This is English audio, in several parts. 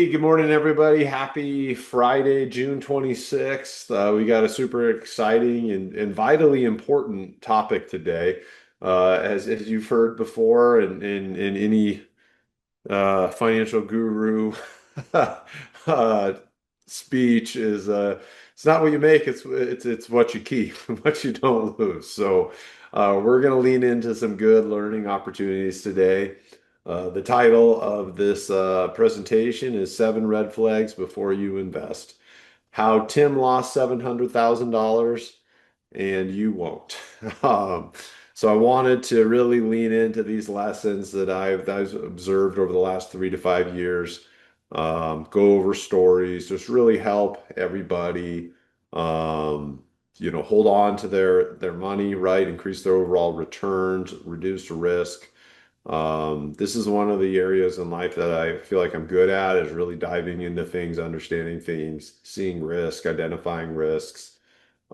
Hey, good morning, everybody. Happy Friday, June 26th. We got a super exciting and vitally important topic today. As you've heard before, in any financial guru uh, speech is it's not what you make, it's what you keep, what you don't lose. So we're going to lean into some good learning opportunities today. The title of this presentation is Seven Red Flags Before You Invest. How Tim lost $700,000 and you won't. Um, so I wanted to really lean into these lessons that I've observed over the last 3 to 5 years. Go over stories, just really help everybody, um, hold on to their money, right? Increase their overall returns, reduce risk. This is one of the areas in life that I feel like I'm good at is really diving into things, understanding things, seeing risk, identifying risks.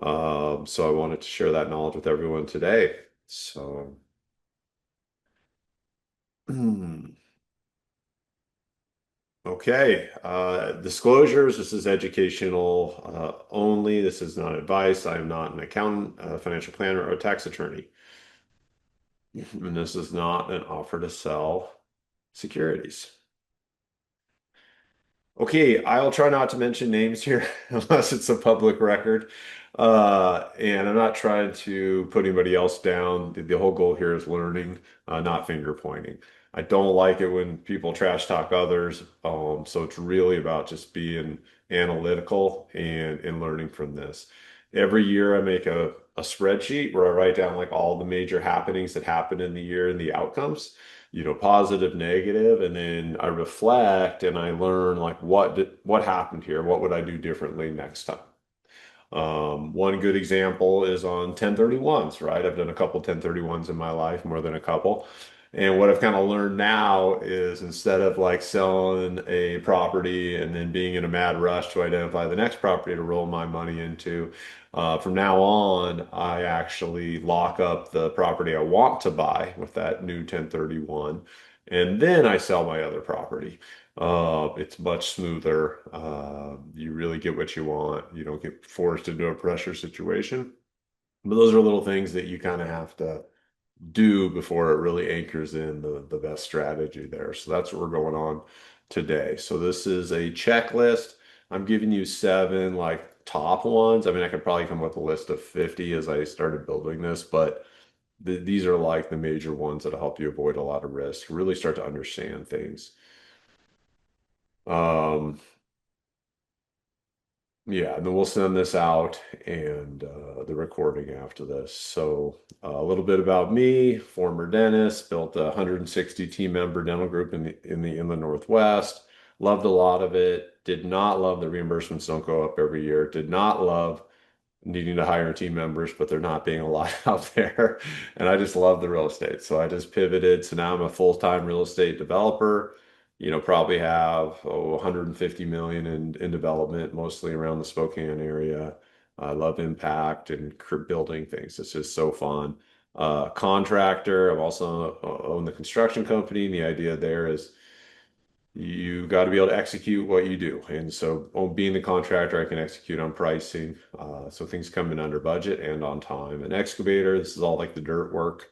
So I wanted to share that knowledge with everyone today. So, okay. Disclosures. This is educational only. This is not advice. I am not an accountant, a financial planner, or a tax attorney. And this is not an offer to sell securities. Okay, I'll try not to mention names here unless it's a public record. And I'm not trying to put anybody else down. The whole goal here is learning, not finger pointing. I don't like it when people trash talk others. So it's really about just being analytical and learning from this. Every year I make a spreadsheet where I write down like all the major happenings that happened in the year and the outcomes, positive, negative, and then I reflect and I learn like what happened here? What would I do differently next time? One good example is on 1031s, right? I've done a couple 1031s in my life, more than a couple. And what I've kind of learned now is instead of like selling a property and then being in a mad rush to identify the next property to roll my money into, from now on, I actually lock up the property I want to buy with that new 1031, and then I sell my other property. It's much smoother. You really get what you want. You don't get forced into a pressure situation. But those are little things that you kind of have to do before it really anchors in the best strategy there. So that's what we're going on today. So this is a checklist. I'm giving you seven like top ones. I mean, I could probably come up with a list of 50 as I started building this, but these are like the major ones that'll help you avoid a lot of risk, really start to understand things. Um, Yeah, and then we'll send this out and the recording after this. So, a little bit about me, former dentist, built a 160 team member dental group in the Inland Northwest. Loved a lot of it. Did not love the reimbursements don't go up every year. Did not love needing to hire team members, but there not being a lot out there. And I just love the real estate. So I just pivoted. So now I'm a full-time real estate developer. Probably have 150 million in development, mostly around the Spokane area. I love impact and building things. It's just so fun. Contractor. I've also own the construction company. And the idea there is you got to be able to execute what you do. And so, being the contractor, I can execute on pricing. So things come in under budget and on time. An excavator, this is all like the dirt work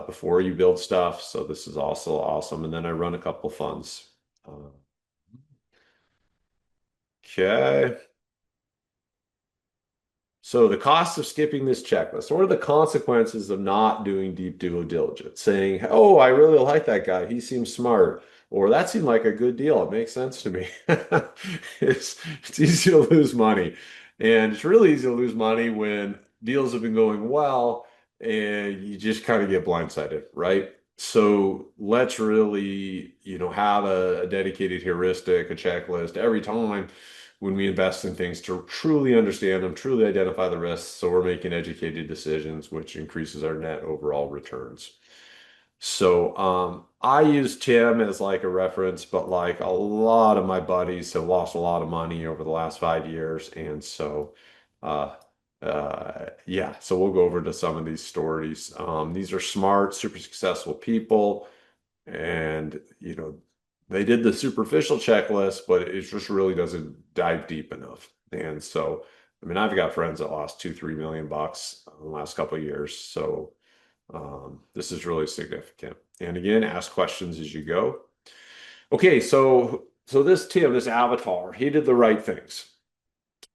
before you build stuff. So this is also awesome. And then I run a couple funds. Uh, okay. So the cost of skipping this checklist, or the consequences of not doing deep due diligence, saying, "Oh, I really like that guy. He seems smart," or "That seemed like a good deal. It makes sense to me." It's easy to lose money, and it's really easy to lose money when deals have been going well and you just kind of get blindsided, right? So let's really, have a dedicated heuristic, a checklist every time when we invest in things to truly understand them, truly identify the risks, so we're making educated decisions, which increases our net overall returns. So I use Tim as like a reference, but like a lot of my buddies have lost a lot of money over the last 5 years, and so uh, yeah, so we'll go over to some of these stories. These are smart, super successful people, and They did the superficial checklist, but it just really doesn't dive deep enough. And so, I mean, I've got friends that lost 2, 3 million bucks in the last couple of years. So this is really significant. And again, ask questions as you go. Okay, so this Tim, this avatar, he did the right things.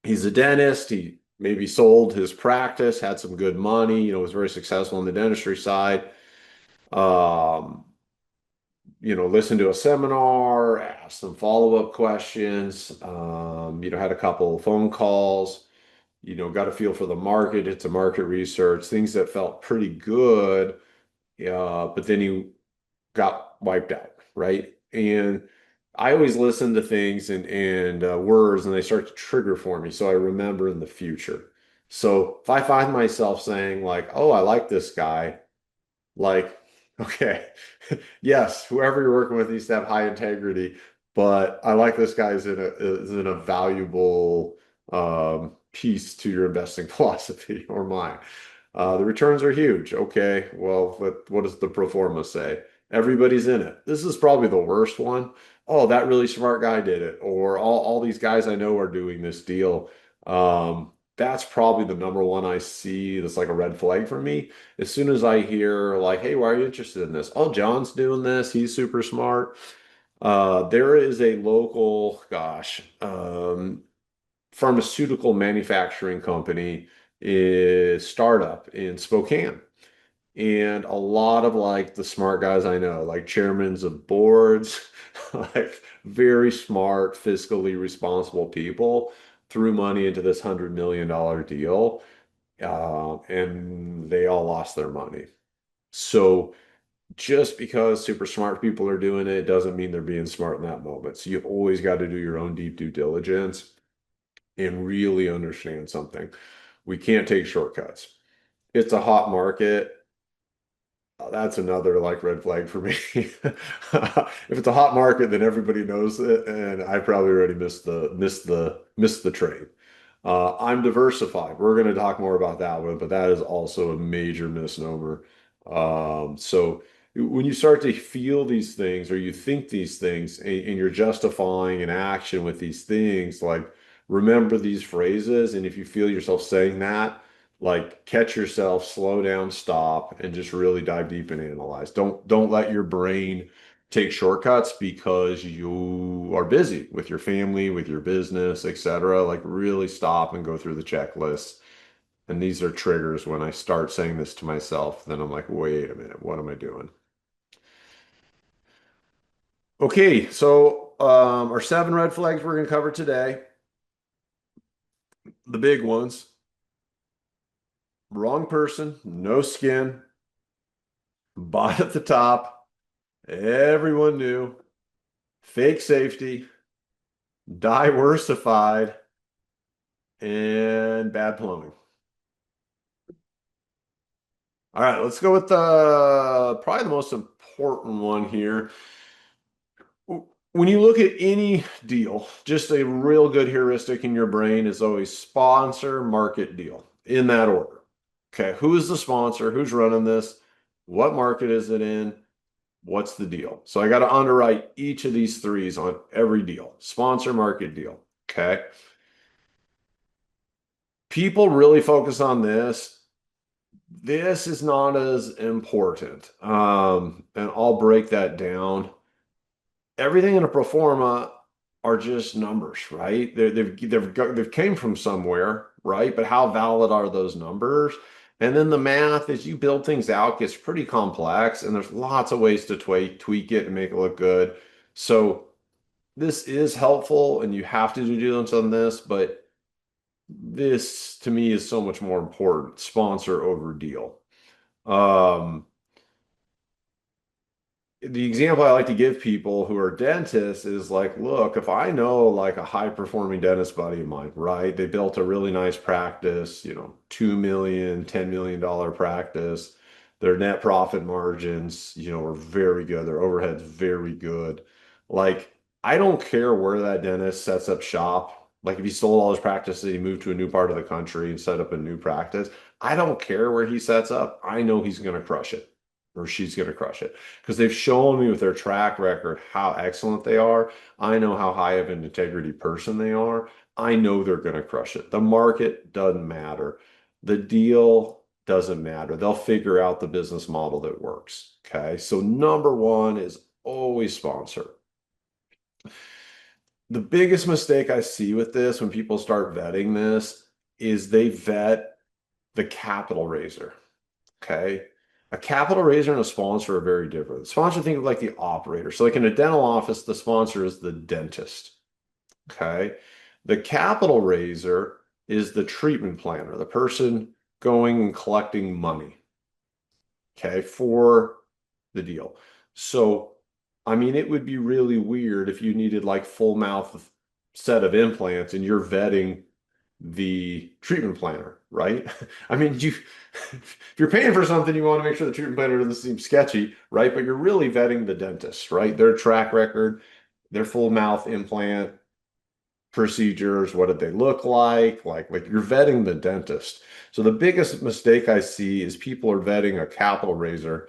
He's a dentist. He maybe sold his practice, had some good money, was very successful in the dentistry side. Um, listened to a seminar, asked some follow-up questions, had a couple of phone calls, got a feel for the market, did some market research, things that felt pretty good. But then he got wiped out, right? And I always listen to things and words, and they start to trigger for me, so I remember in the future. So if I find myself saying like, "Oh, I like this guy," like, okay, yes, whoever you're working with needs to have high integrity, but I like this guy is in a valuable piece to your investing philosophy or mine. The returns are huge. Okay, well, what does the pro forma say? Everybody's in it. This is probably the worst one. Oh, that really smart guy did it, or all these guys I know are doing this deal. That's probably the number one I see that's like a red flag for me. As soon as I hear like, "Hey, why are you interested in this?" Oh, John's doing this. He's super smart. There is a local, pharmaceutical manufacturing company is startup in Spokane. And a lot of like the smart guys I know, like chairmans of boards, like very smart, fiscally responsible people, threw money into this $100 million deal, and they all lost their money. So just because super smart people are doing it doesn't mean they're being smart in that moment. So you've always got to do your own deep due diligence and really understand something. We can't take shortcuts. It's a hot market. That's another like red flag for me. If it's a hot market, then everybody knows it, and I probably already missed the trade. I'm diversified. We're going to talk more about that one, but that is also a major misnomer. So when you start to feel these things or you think these things and you're justifying an action with these things, like remember these phrases. And if you feel yourself saying that, like catch yourself, slow down, stop, and just really dive deep and analyze. Don't let your brain take shortcuts because you are busy with your family, with your business, etc. Like really stop and go through the checklist. And these are triggers when I start saying this to myself, then I'm like, wait a minute, what am I doing? Okay, so our 7 red flags we're going to cover today, the big ones. Wrong person, no skin, bought at the top, everyone knew, fake safety, diversified, and bad plumbing. All right, let's go with the probably the most important one here. When you look at any deal, just a real good heuristic in your brain is always sponsor, market, deal in that order. Okay, who is the sponsor? Who's running this? What market is it in? What's the deal? So I got to underwrite each of these threes on every deal. Sponsor, market, deal. Okay. People really focus on this. This is not as important. And I'll break that down. Everything in a pro forma are just numbers, right? They've came from somewhere, right? But how valid are those numbers? And then the math, as you build things out, gets pretty complex, and there's lots of ways to tweak it and make it look good. So this is helpful, and you have to do diligence on this, but this to me is so much more important, sponsor over deal. Um, the example I like to give people who are dentists is like, look, if I know like a high performing dentist buddy of mine, right? They built a really nice practice, 2 million, $10 million practice. Their net profit margins, are very good. Their overhead's very good. Like, I don't care where that dentist sets up shop. Like if he sold all his practice and he moved to a new part of the country and set up a new practice, I don't care where he sets up. I know he's going to crush it. or she's going to crush it because they've shown me with their track record how excellent they are. I know how high of an integrity person they are. I know they're going to crush it. The market doesn't matter. The deal doesn't matter. They'll figure out the business model that works. Okay. So number one is always sponsor. The biggest mistake I see with this when people start vetting this is they vet the capital raiser. Okay. A capital raiser and a sponsor are very different. The sponsor, think of like the operator. So, like in a dental office, the sponsor is the dentist. Okay. The capital raiser is the treatment planner, the person going and collecting money, okay, for the deal. So, I mean, it would be really weird if you needed like full mouth set of implants and you're vetting the treatment planner, right? I mean, if you're paying for something, you want to make sure the treatment planner doesn't seem sketchy, right? But you're really vetting the dentist, right? Their track record, their full mouth implant procedures, what did they look like? Like you're vetting the dentist. So the biggest mistake I see is people are vetting a capital raiser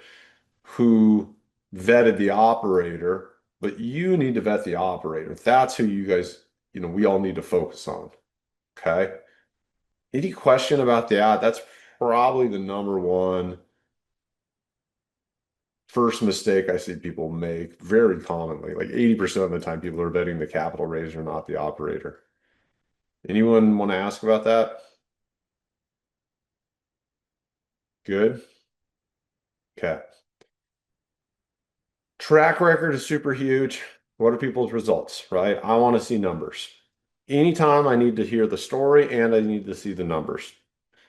who vetted the operator, but you need to vet the operator. That's who you guys, we all need to focus on. Okay. Any question about that? That's probably the number one first mistake I see people make very commonly. Like 80% of the time, people are betting the capital raiser, not the operator. Anyone want to ask about that? Good. Okay. Track record is super huge. What are people's results, right? I want to see numbers. Anytime I need to hear the story and I need to see the numbers.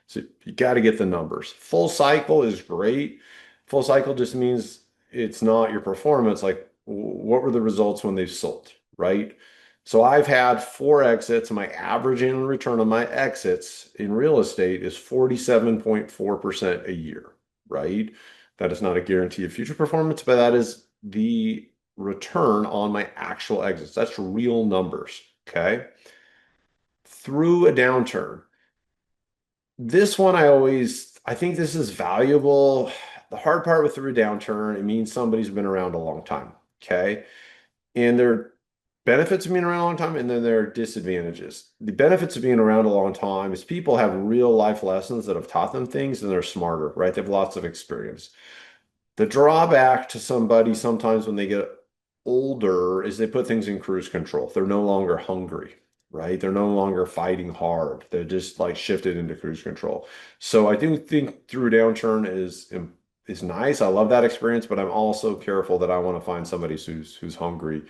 So you got to get the numbers. Full cycle is great. Full cycle just means it's not your performance. Like, what were the results when they've sold, right? So I've had four exits. My average annual return on my exits in real estate is 47.4% a year, right? That is not a guarantee of future performance, but that is the return on my actual exits. That's real numbers, okay? Through a downturn. This one I think this is valuable. The hard part with through a downturn, it means somebody's been around a long time. Okay. And there are benefits of being around a long time, and then there are disadvantages. The benefits of being around a long time is people have real life lessons that have taught them things and they're smarter, right? They have lots of experience. The drawback to somebody sometimes when they get older is they put things in cruise control. They're no longer hungry, right? They're no longer fighting hard. They're just like shifted into cruise control. So I do think through downturn is nice. I love that experience, but I'm also careful that I want to find somebody who's hungry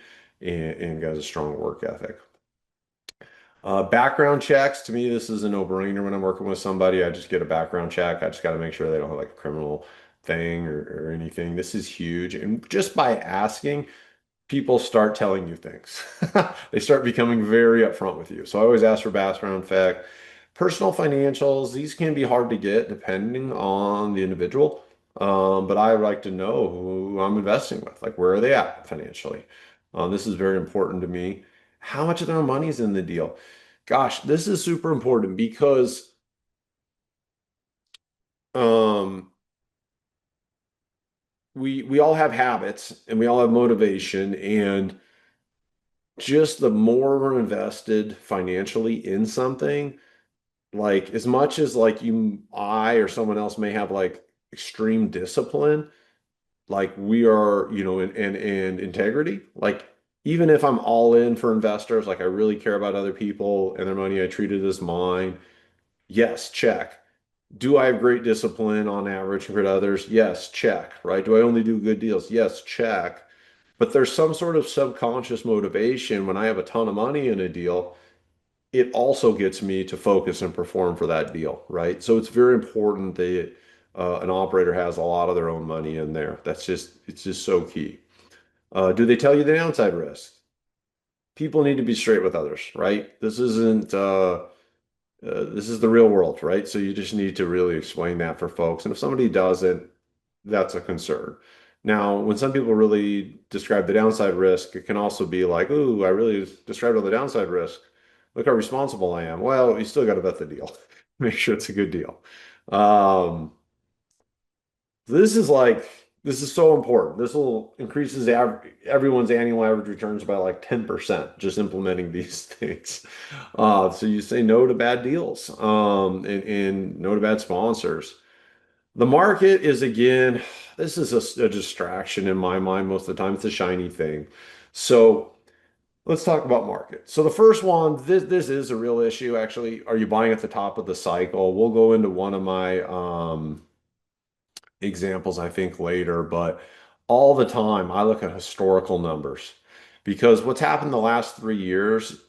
and has a strong work ethic. Background checks, to me, this is a no-brainer when I'm working with somebody. I just get a background check. I just got to make sure they don't have like a criminal thing or anything. This is huge. And just by asking, people start telling you things. They start becoming very upfront with you. So I always ask for background fact. Personal financials, these can be hard to get depending on the individual. But I like to know who I'm investing with, like where are they at financially? This is very important to me. How much of their money is in the deal? Gosh, this is super important because um, we all have habits and we all have motivation, and just the more we're invested financially in something, like as much as like I or someone else may have like extreme discipline, like we are, and integrity, like even if I'm all in for investors, like I really care about other people and their money, I treat it as mine. Yes, check. Do I have great discipline on average compared to others? Yes, check, right? Do I only do good deals? Yes, check. But there's some sort of subconscious motivation when I have a ton of money in a deal, it also gets me to focus and perform for that deal, right? So it's very important that an operator has a lot of their own money in there. It's just so key. Do they tell you the downside risk? People need to be straight with others, right? This is the real world, right? So you just need to really explain that for folks. And if somebody doesn't, that's a concern. Now, when some people really describe the downside risk, it can also be like, "Ooh, I really described all the downside risk. Look how responsible I am." Well, you still got to vet the deal. Make sure it's a good deal. Um, this is like This is so important. This will increases everyone's annual average returns by like 10%, just implementing these things. So you say no to bad deals, and no to bad sponsors. The market is again, this is a distraction in my mind most of the time. It's a shiny thing. So let's talk about market. So the first one, this is a real issue actually. Are you buying at the top of the cycle? We'll go into one of my examples, I think, later, but all the time I look at historical numbers because what's happened the last 3 years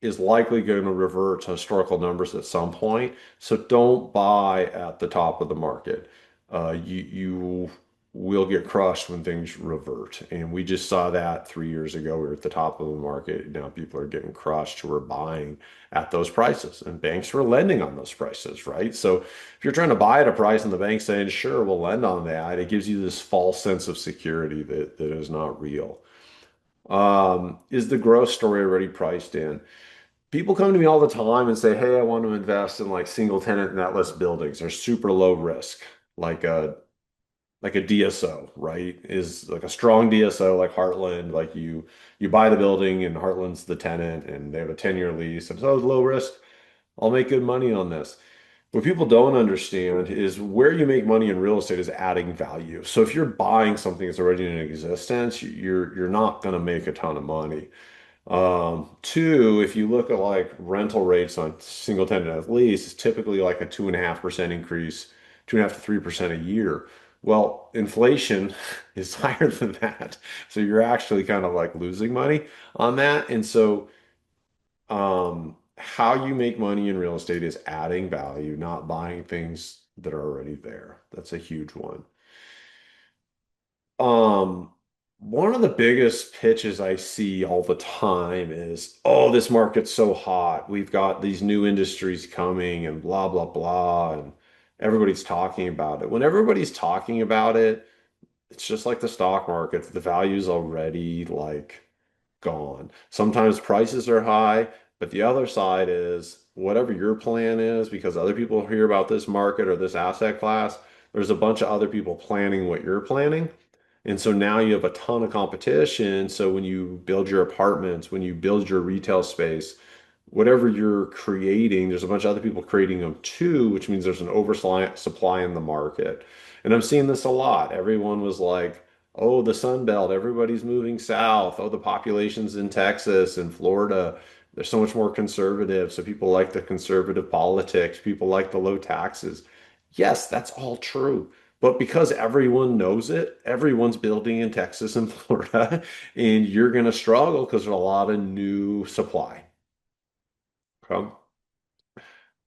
is likely going to revert to historical numbers at some point. So don't buy at the top of the market. You will get crushed when things revert. And we just saw that 3 years ago. We were at the top of the market. Now people are getting crushed who are buying at those prices. And banks were lending on those prices, right? So if you're trying to buy at a price and the bank's saying, sure, we'll lend on that, it gives you this false sense of security that is not real. Is the growth story already priced in? People come to me all the time and say, "Hey, I want to invest in like single tenant net lease buildings. They're super low risk, like a DSO, right? Is like a strong DSO like Heartland. Like you buy the building and Heartland's the tenant and they have a 10-year lease. And so it's low risk. I'll make good money on this." What people don't understand is where you make money in real estate is adding value. So if you're buying something that's already in existence, you're not going to make a ton of money. Two, if you look at like rental rates on single tenant at least, it's typically like a 2.5% increase, 2.5 to 3% a year. Well, inflation is higher than that. So you're actually kind of like losing money on that. And so how you make money in real estate is adding value, not buying things that are already there. That's a huge one. Um, One of the biggest pitches I see all the time is, oh, this market's so hot. We've got these new industries coming and blah, blah, blah. And everybody's talking about it. When everybody's talking about it, it's just like the stock market. The value's already like gone. Sometimes prices are high, but the other side is whatever your plan is, because other people hear about this market or this asset class, there's a bunch of other people planning what you're planning. And so now you have a ton of competition. So when you build your apartments, when you build your retail space, whatever you're creating, there's a bunch of other people creating them too, which means there's an oversupply in the market. And I'm seeing this a lot. Everyone was like, oh, the Sun Belt, everybody's moving south. Oh, the population's in Texas and Florida. They're so much more conservative. So people like the conservative politics. People like the low taxes. Yes, that's all true. But because everyone knows it, everyone's building in Texas and Florida, and you're going to struggle because there's a lot of new supply. Okay?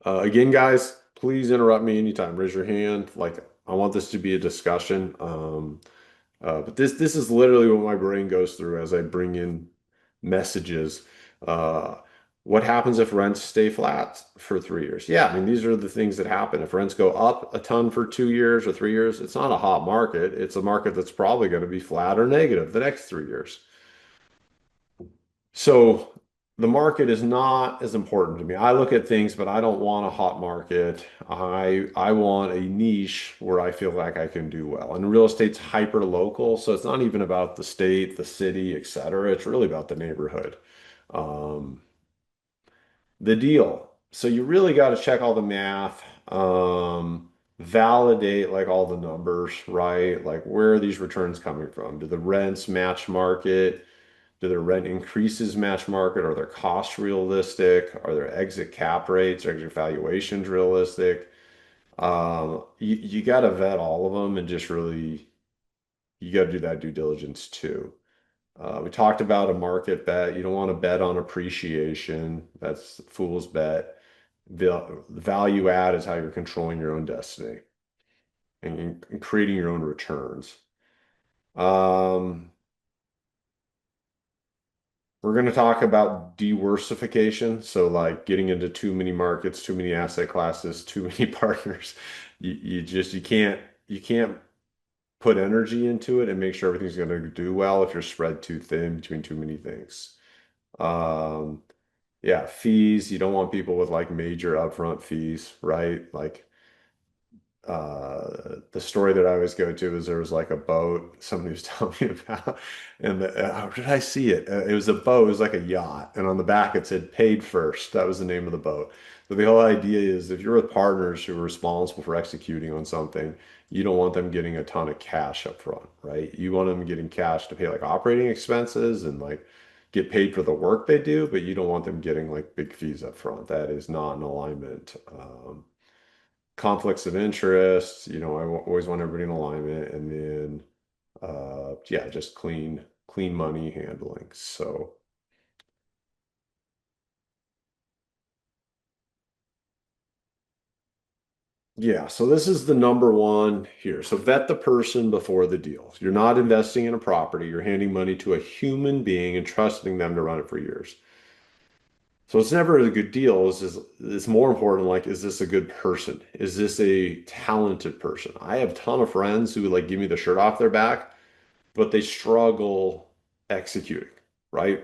Again, guys, please interrupt me anytime. Raise your hand. Like, I want this to be a discussion. But this is literally what my brain goes through as I bring in messages. Uh, what happens if rents stay flat for 3 years? Yeah, I mean, these are the things that happen. If rents go up a ton for 2 years or 3 years, it's not a hot market. It's a market that's probably going to be flat or negative the next 3 years. So the market is not as important to me. I look at things, but I don't want a hot market. I want a niche where I feel like I can do well. And real estate's hyper local, so it's not even about the state, the city, et cetera. It's really about the neighborhood. Um, the deal. So you really got to check all the math, validate like all the numbers, right? Like where are these returns coming from? Do the rents match market? Do their rent increases match market? Are their costs realistic? Are their exit cap rates or exit valuations realistic? You got to vet all of them and just really, you got to do that due diligence too. We talked about a market bet. You don't want to bet on appreciation. That's a fool's bet. The value add is how you're controlling your own destiny and creating your own returns. Um, We're going to talk about diversification. So, like getting into too many markets, too many asset classes, too many partners. You can't put energy into it and make sure everything's going to do well if you're spread too thin between too many things. Um, yeah, fees. You don't want people with like major upfront fees, right? Like the story that I always go to is there was like a boat somebody was telling me about, and how did I see it? It was a boat, it was like a yacht, and on the back it said "paid first." That was the name of the boat. So the whole idea is if you're with partners who are responsible for executing on something, you don't want them getting a ton of cash up front, right? You want them getting cash to pay like operating expenses and like get paid for the work they do, but you don't want them getting like big fees up front. That is not in alignment. Conflicts of interest, always want everybody in alignment, and then yeah, just clean money handling. So yeah, so this is the number one here. So vet the person before the deal. You're not investing in a property, you're handing money to a human being and trusting them to run it for years. So it's never a good deal. It's more important, like, is this a good person? Is this a talented person? I have a ton of friends who like give me the shirt off their back, but they struggle executing, right?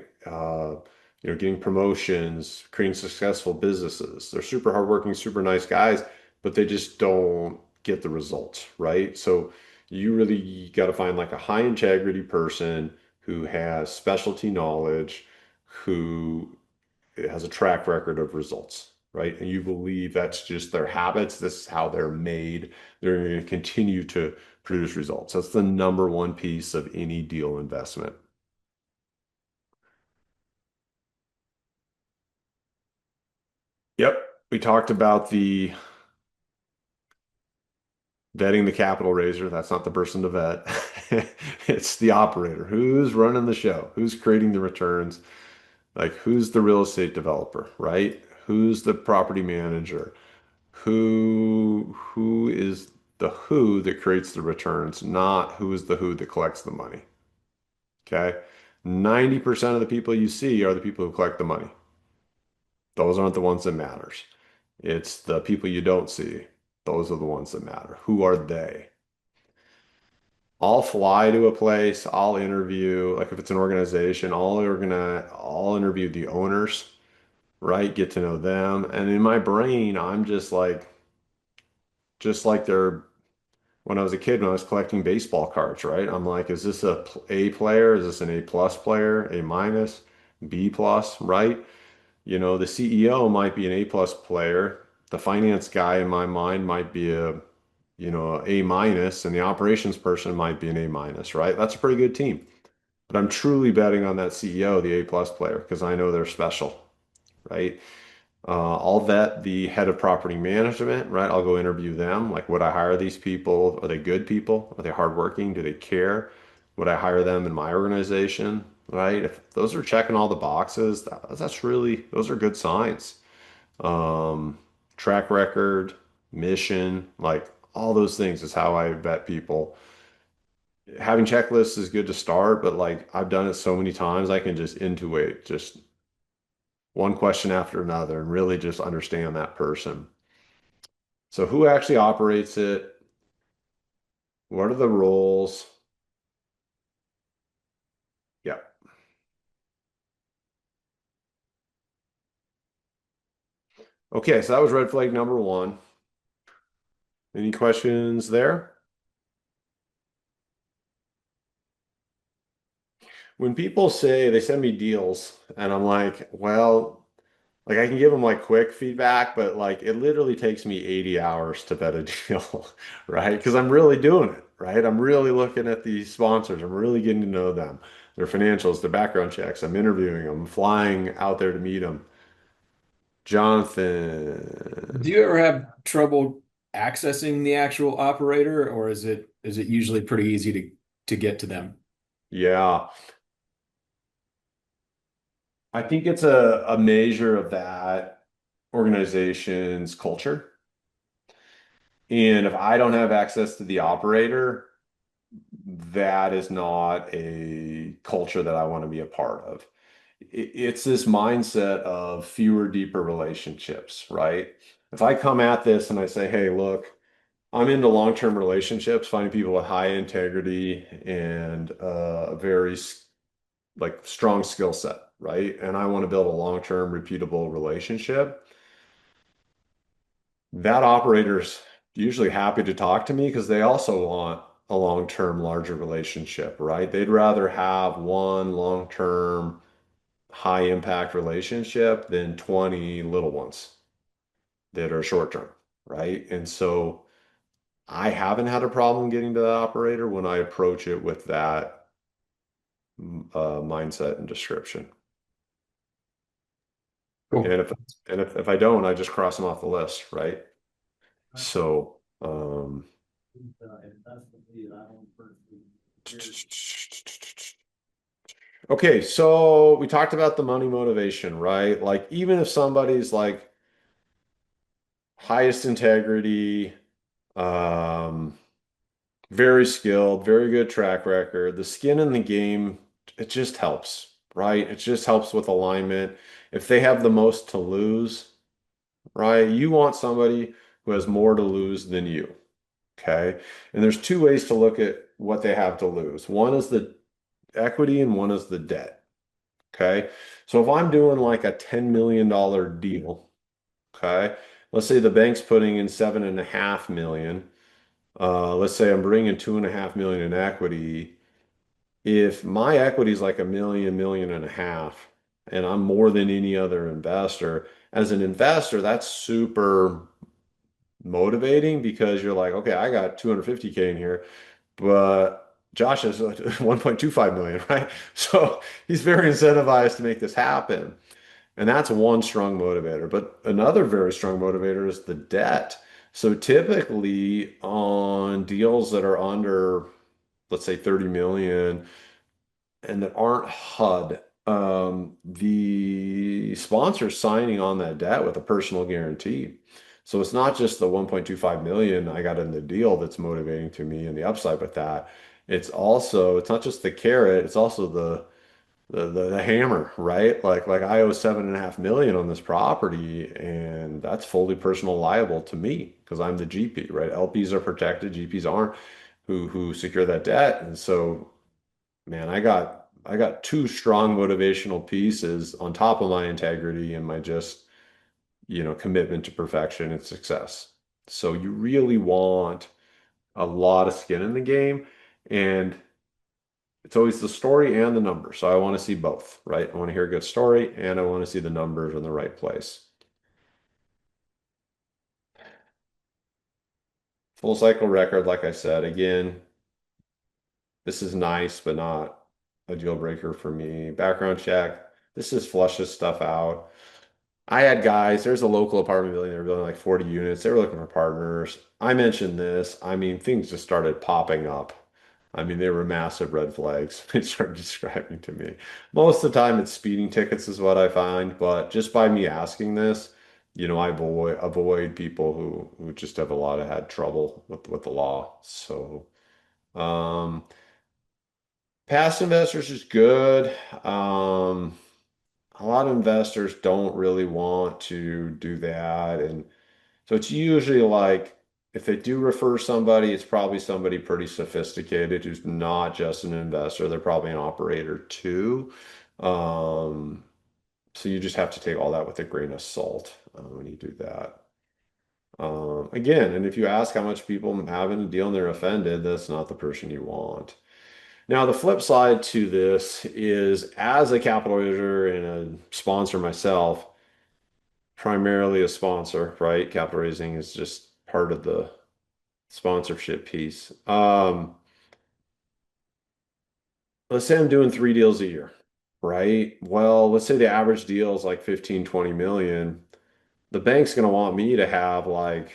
Getting promotions, creating successful businesses. They're super hardworking, super nice guys, but they just don't get the results, right? So you really got to find like a high integrity person who has specialty knowledge, who has a track record of results, right? And you believe that's just their habits, this is how they're made. They're going to continue to produce results. That's the number one piece of any deal investment. Yep. We talked about the vetting the capital raiser. That's not the person to vet. It's the operator. Who's running the show? Who's creating the returns? Like who's the real estate developer, right? Who's the property manager? Who is the who that creates the returns, not who is the who that collects the money. Okay. 90% of the people you see are the people who collect the money. Those aren't the ones that matters. It's the people you don't see. Those are the ones that matter. Who are they? I'll fly to a place, I'll interview, like if it's an organization, I'll interview the owners, right? Get to know them. And in my brain, I'm just like they're when I was a kid, when I was collecting baseball cards, right? I'm like, is this A player? Is this an A plus player? A minus? B plus, right? The CEO might be an A plus player. The finance guy in my mind might be a A minus, and the operations person might be an A minus, right? That's a pretty good team. But I'm truly betting on that CEO, the A plus player, because I know they're special, right? I'll vet the head of property management, right? I'll go interview them. Like, would I hire these people? Are they good people? Are they hardworking? Do they care? Would I hire them in my organization, right? If those are checking all the boxes, those are good signs. Um, Track record, mission, like all those things is how I vet people. Having checklists is good to start, but like I've done it so many times, I can just intuit just one question after another and really just understand that person. So who actually operates it? What are the roles? Yeah. Okay, so that was red flag number one. Any questions there? When people say they send me deals and I'm like, well, like I can give them like quick feedback, but like it literally takes me 80 hours to vet a deal, right? Because I'm really doing it, right? I'm really looking at these sponsors. I'm really getting to know them, their financials, their background checks. I'm interviewing them, flying out there to meet them. Do Jonathan. you ever have trouble accessing the actual operator, or is it usually pretty easy to get to them? Yeah, I think it's a measure of that organization's culture. And if I don't have access to the operator, that is not a culture that I want to be a part of. It's this mindset of fewer, deeper relationships, right? If I come at this and I say, hey, look, I'm into long-term relationships, finding people with high integrity and a very like strong skill set, right? And I want to build a long-term repeatable relationship. That operator's usually happy to talk to me because they also want a long-term, larger relationship, right? They'd rather have one long-term, high-impact relationship than 20 little ones that are short-term, right? And so I haven't had a problem getting to that operator when I approach it with that mindset and description. Cool. And if I don't, I just cross them off the list, right? So, okay, so we talked about the money motivation, right? Like even if somebody's like highest integrity, um, very skilled, very good track record, the skin in the game, it just helps, right? It just helps with alignment. If they have the most to lose, right? You want somebody who has more to lose than you. Okay. And there's two ways to look at what they have to lose. One is the equity and one is the debt. Okay. So if I'm doing like a $10 million deal, okay, let's say the bank's putting in 7.5 million. Let's say I'm bringing 2.5 million in equity. If my equity is like a million, million and a half, and I'm more than any other investor, as an investor, that's super motivating because you're like, okay, I got 250K in here, but Josh has 1.25 million, right? So he's very incentivized to make this happen. And that's one strong motivator. But another very strong motivator is the debt. So typically on deals that are under, let's say 30 million, and that aren't HUD, the sponsor's signing on that debt with a personal guarantee. So it's not just the 1.25 million I got in the deal that's motivating to me and the upside with that. It's not just the carrot, it's also the hammer, right? Like I owe 7.5 million on this property, and that's fully personal liable to me because I'm the GP, right? LPs are protected, GPs aren't, who secure that debt. And so man, I got two strong motivational pieces on top of my integrity and my just, commitment to perfection and success. So you really want a lot of skin in the game, and it's always the story and the numbers. So I want to see both, right? I want to hear a good story and I want to see the numbers in the right place. Full cycle record, like I said, again, this is nice, but not a deal breaker for me. Background check. This just flushes stuff out. I had guys, there's a local apartment building, they were building like 40 units. They were looking for partners. I mentioned this. I mean, things just started popping up. I mean, they were massive red flags they started describing to me. Most of the time, it's speeding tickets is what I find, but just by me asking this, I avoid people who just have a lot of had trouble with the law. So, um, past investors is good. Um, a lot of investors don't really want to do that. And so it's usually like if they do refer somebody, it's probably somebody pretty sophisticated who's not just an investor. They're probably an operator too. Um, so you just have to take all that with a grain of salt when you do that. Again, and if you ask how much people have in a deal and they're offended, that's not the person you want. Now, the flip side to this is as a capital raiser and a sponsor myself, primarily a sponsor, right? Capital raising is just part of the sponsorship piece. Let's say I'm doing 3 deals a year, right? Well, let's say the average deal is like 15, 20 million. The bank's going to want me to have like,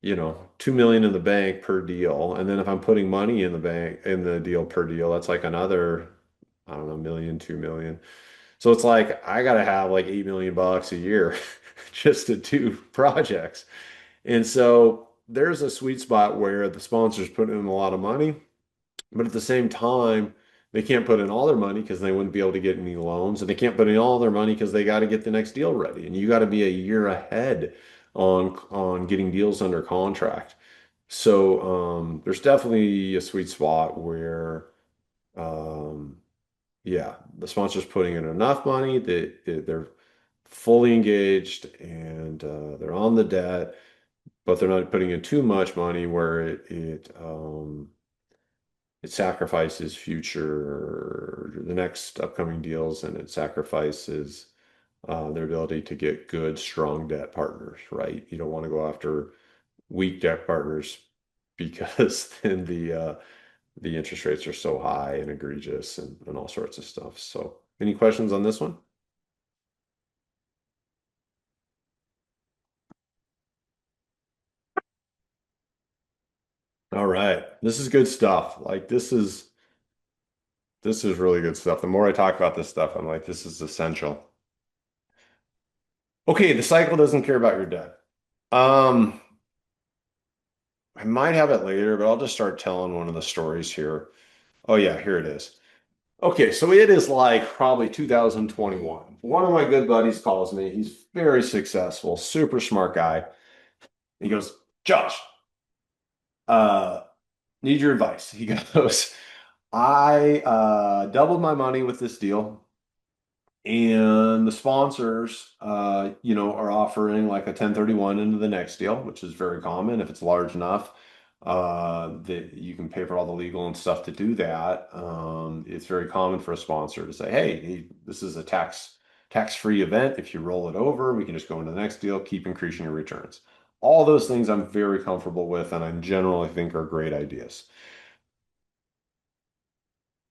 2 million in the bank per deal. And then if I'm putting money in the bank in the deal per deal, that's like another, I don't know, million, 2 million. So it's like I gotta have like 8 million bucks a year just to do projects. And so there's a sweet spot where the sponsor's putting in a lot of money, but at the same time, they can't put in all their money because they wouldn't be able to get any loans, and they can't put in all their money because they got to get the next deal ready. And you got to be a year ahead on getting deals under contract. So there's definitely a sweet spot where um, yeah, the sponsor's putting in enough money that they're fully engaged and they're on the debt. but they're not putting in too much money where it sacrifices the next upcoming deals, and it sacrifices their ability to get good, strong debt partners, right? You don't want to go after weak debt partners because then the interest rates are so high and egregious and all sorts of stuff. So, any questions on this one? All right. This is good stuff. Like this is really good stuff. The more I talk about this stuff, I'm like, this is essential. Okay, the cycle doesn't care about your debt. Um, I might have it later, but I'll just start telling one of the stories here. Oh yeah, here it is. Okay, so it is like probably 2021. One of my good buddies calls me. He's very successful, super smart guy. He goes, Josh, uh, need your advice. He goes, I doubled my money with this deal. And the sponsors, are offering like a 1031 into the next deal, which is very common if it's large enough that you can pay for all the legal and stuff to do that. It's very common for a sponsor to say, "Hey, this is a tax-free event. If you roll it over, we can just go into the next deal, keep increasing your returns." All those things I'm very comfortable with, and I generally think are great ideas.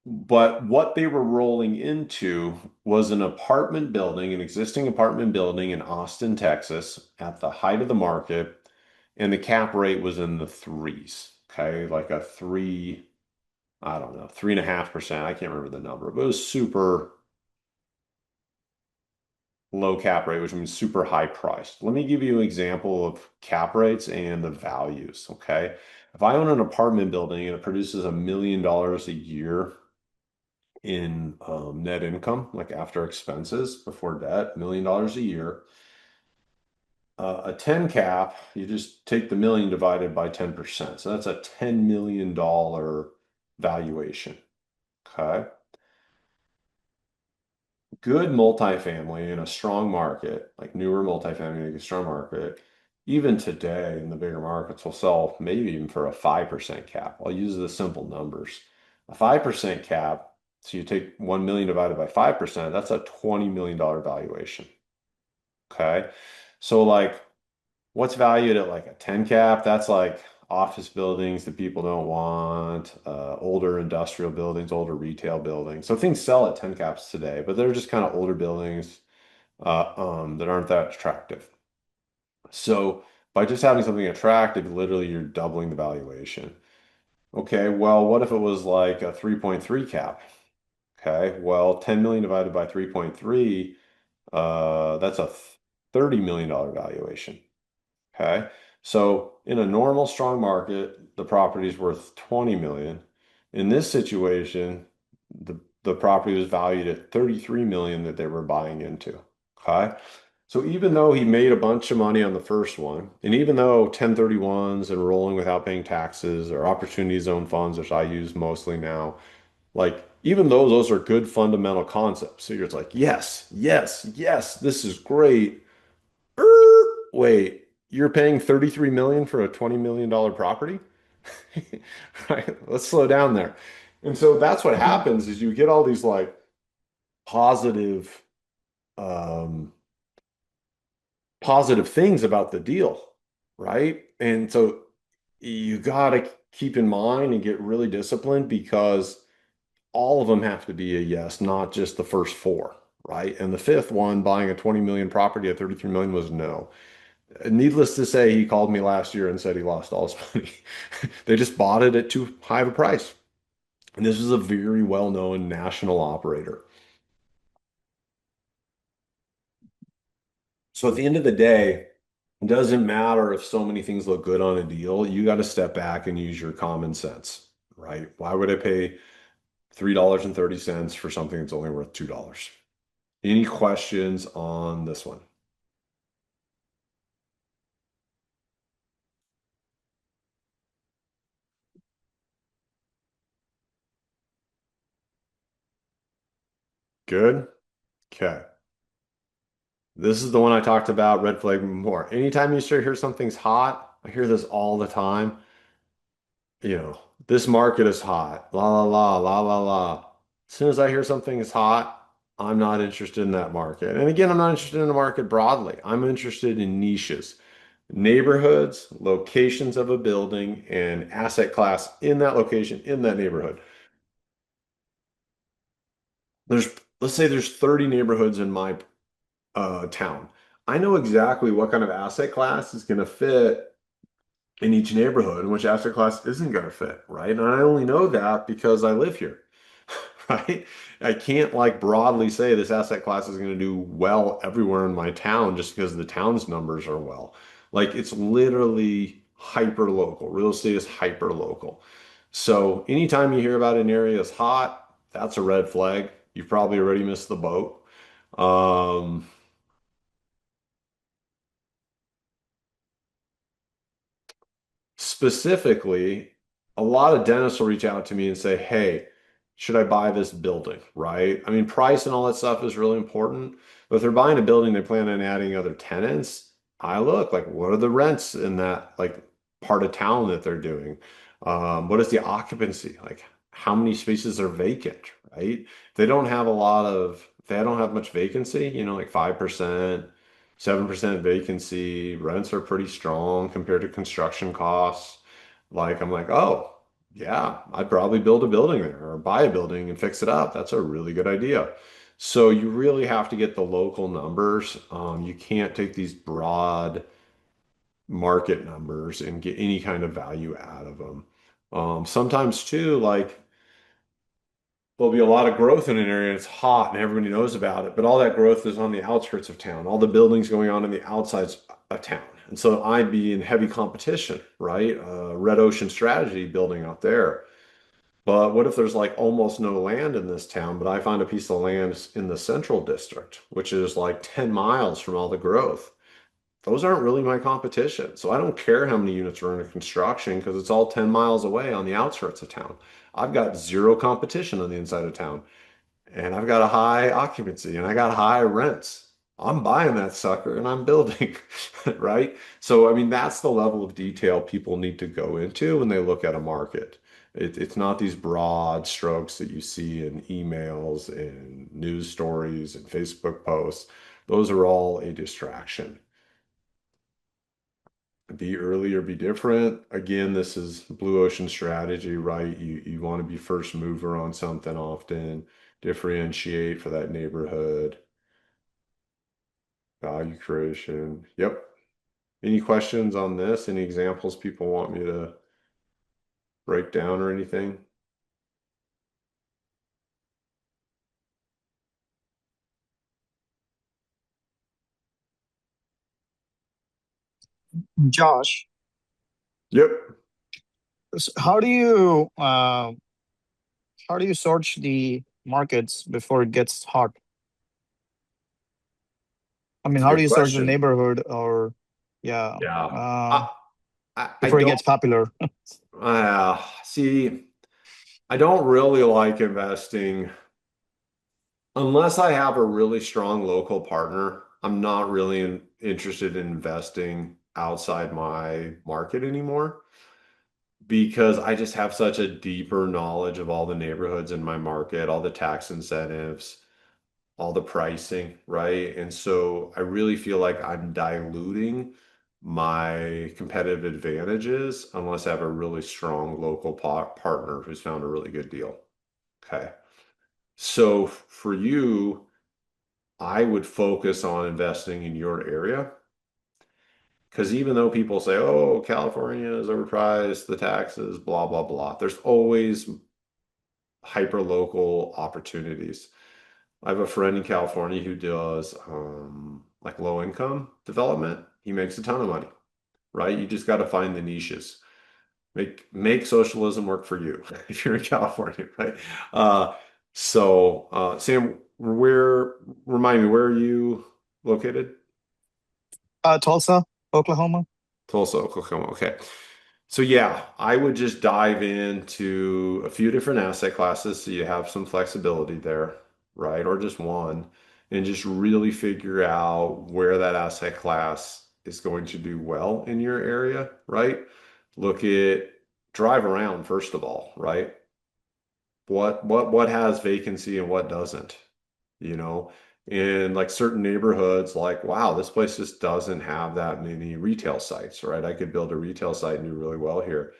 But what they were rolling into was an apartment building, an existing apartment building in Austin, Texas, at the height of the market, and the cap rate was in the threes. Okay, like a three, I don't know, 3.5%. I can't remember the number, but it was super low cap rate, which means super high priced. Let me give you an example of cap rates and the values. Okay, if I own an apartment building and it produces $1 million a year in net income, like after expenses, before debt, $1 million a year. A 10 cap, you just take the million divided by 10%. So that's a $10 million valuation. Okay. Good multifamily in a strong market, like newer multifamily in a strong market, even today in the bigger markets will sell maybe even for a 5% cap. I'll use the simple numbers. A 5% cap, so you take 1 million divided by 5%, that's a $20 million valuation. Okay. So like what's valued at like a 10 cap? That's like office buildings that people don't want, older industrial buildings, older retail buildings. So things sell at 10 caps today, but they're just kind of older buildings that aren't that attractive. So by just having something attractive, literally you're doubling the valuation. Okay, well, what if it was like a 3.3 cap? Okay, well, 10 million divided by 3.3, that's a $30 million valuation. Okay. So in a normal strong market, the property is worth 20 million. In this situation, the property was valued at 33 million that they were buying into. Okay. So even though he made a bunch of money on the first one, and even though 1031s and rolling without paying taxes or opportunity zone funds, which I use mostly now, like even though those are good fundamental concepts, so you're just like, yes, yes, yes, this is great. Wait, you're paying 33 million for a $20 million property? Right? Let's slow down there. And so that's what happens is you get all these like positive um positive things about the deal, right? And so you got to keep in mind and get really disciplined because all of them have to be a yes, not just the first four, right? And the fifth one, buying a 20 million property at 33 million was no. Needless to say, he called me last year and said he lost all his money. They just bought it at too high of a price. And this is a very well-known national operator. So at the end of the day, it doesn't matter if so many things look good on a deal. You got to step back and use your common sense, right? Why would I pay $3.30 for something that's only worth $2? Any questions on this one? Good. Okay. This is the one I talked about, red flag more. Anytime you start hear something's hot, I hear this all the time. You know, this market is hot. La la la la la la. As soon as I hear something is hot, I'm not interested in that market. And again, I'm not interested in the market broadly. I'm interested in niches, neighborhoods, locations of a building, and asset class in that location, in that neighborhood. There's, let's say there's 30 neighborhoods in my town. I know exactly what kind of asset class is going to fit in each neighborhood and which asset class isn't going to fit, right? And I only know that because I live here, right? I can't like broadly say this asset class is going to do well everywhere in my town just because the town's numbers are well. Like it's literally hyper local. Real estate is hyper local. So anytime you hear about an area is hot, that's a red flag. You've probably already missed the boat. Um, Specifically, a lot of dentists will reach out to me and say, "Hey, should I buy this building?" Right? I mean, price and all that stuff is really important, but if they're buying a building, they plan on adding other tenants. I look like what are the rents in that like part of town that they're doing? What is the occupancy? Like how many spaces are vacant, right? If they don't have a lot of, if they don't have much vacancy, like 5%, 7% vacancy, rents are pretty strong compared to construction costs. Like, I'm like, oh, yeah, I'd probably build a building there or buy a building and fix it up. That's a really good idea. So you really have to get the local numbers. You can't take these broad market numbers and get any kind of value out of them. Sometimes too, like there'll be a lot of growth in an area and it's hot and everybody knows about it, but all that growth is on the outskirts of town, all the buildings going on the outsides of town. And so I'd be in heavy competition, right? Red ocean strategy building out there. But what if there's like almost no land in this town, but I find a piece of land in the central district, which is like 10 miles from all the growth? Those aren't really my competition. So I don't care how many units are under construction because it's all 10 miles away on the outskirts of town. I've got zero competition on the inside of town and I've got a high occupancy and I got high rents. I'm buying that sucker and I'm building, right? So, I mean, that's the level of detail people need to go into when they look at a market. It's not these broad strokes that you see in emails and news stories and Facebook posts. Those are all a distraction. Be early or be different. Again, this is blue ocean strategy, right? You want to be first mover on something often, differentiate for that neighborhood, value creation. Yep. Any questions on this? Any examples people want me to break down or anything? Josh, Yep. how do you search the markets before it gets hot? I mean, It's a how do good you search the question. neighborhood or yeah, Yeah. uh, I before it don't gets popular? see, I don't really like investing unless I have a really strong local partner. I'm not really interested in investing outside my market anymore because I just have such a deeper knowledge of all the neighborhoods in my market, all the tax incentives, all the pricing, right? And so I really feel like I'm diluting my competitive advantages unless I have a really strong local partner who's found a really good deal. Okay. So for you, I would focus on investing in your area because even though people say, oh, California is overpriced, the taxes, blah, blah, blah, there's always hyper local opportunities. I have a friend in California who does like low income development. He makes a ton of money, right? You just got to find the niches. Make socialism work for you if you're in California, right? Sam, where remind me, where are you located? Tulsa, Oklahoma. Tulsa, Oklahoma. Okay. So yeah, I would just dive into a few different asset classes so you have some flexibility there, right? Or just one. and just really figure out where that asset class is going to do well in your area, right? Look at drive around first of all, right? What has vacancy and what doesn't, you know? And like certain neighborhoods, like, wow, this place just doesn't have that many retail sites, right? I could build a retail site and do really well here.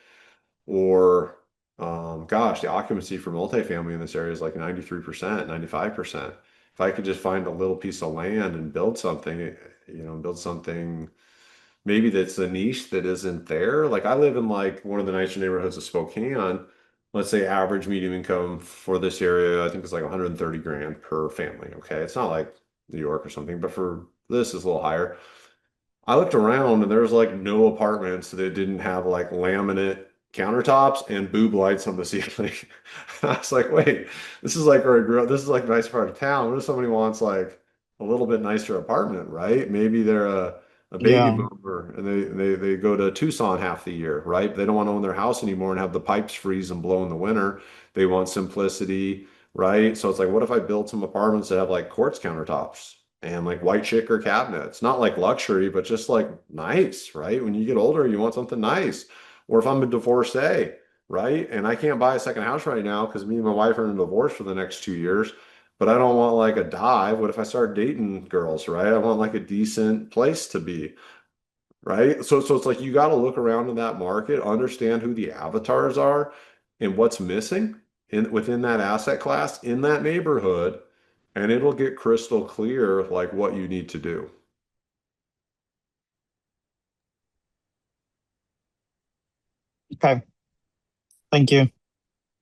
Or, gosh, the occupancy for multifamily in this area is like 93%, 95%. If I could just find a little piece of land and build something, build something maybe that's a niche that isn't there. Like I live in like one of the nicer neighborhoods of Spokane. Let's say average medium income for this area, I think it's like 130 grand per family. Okay. It's not like New York or something, but for this is a little higher. I looked around and there was like no apartments that didn't have like laminate countertops and boob lights on the ceiling. I was like, wait, this is like where I grew up. This is like a nice part of town. What if somebody wants like a little bit nicer apartment, right? Maybe they're a baby Yeah. boomer and they go to Tucson half the year, right? They don't want to own their house anymore and have the pipes freeze and blow in the winter. They want simplicity, right? So it's like, what if I build some apartments that have like quartz countertops? And like white chicker cabinets, not like luxury, but just like nice, right? When you get older, you want something nice. Or if I'm a divorcee, right? And I can't buy a second house right now because me and my wife are in a divorce for the next 2 years, but I don't want like a dive. What if I start dating girls, right? I want like a decent place to be, right? So it's like you got to look around in that market, understand who the avatars are and what's missing within that asset class in that neighborhood, and it'll get crystal clear like what you need to do. Okay. Thank you.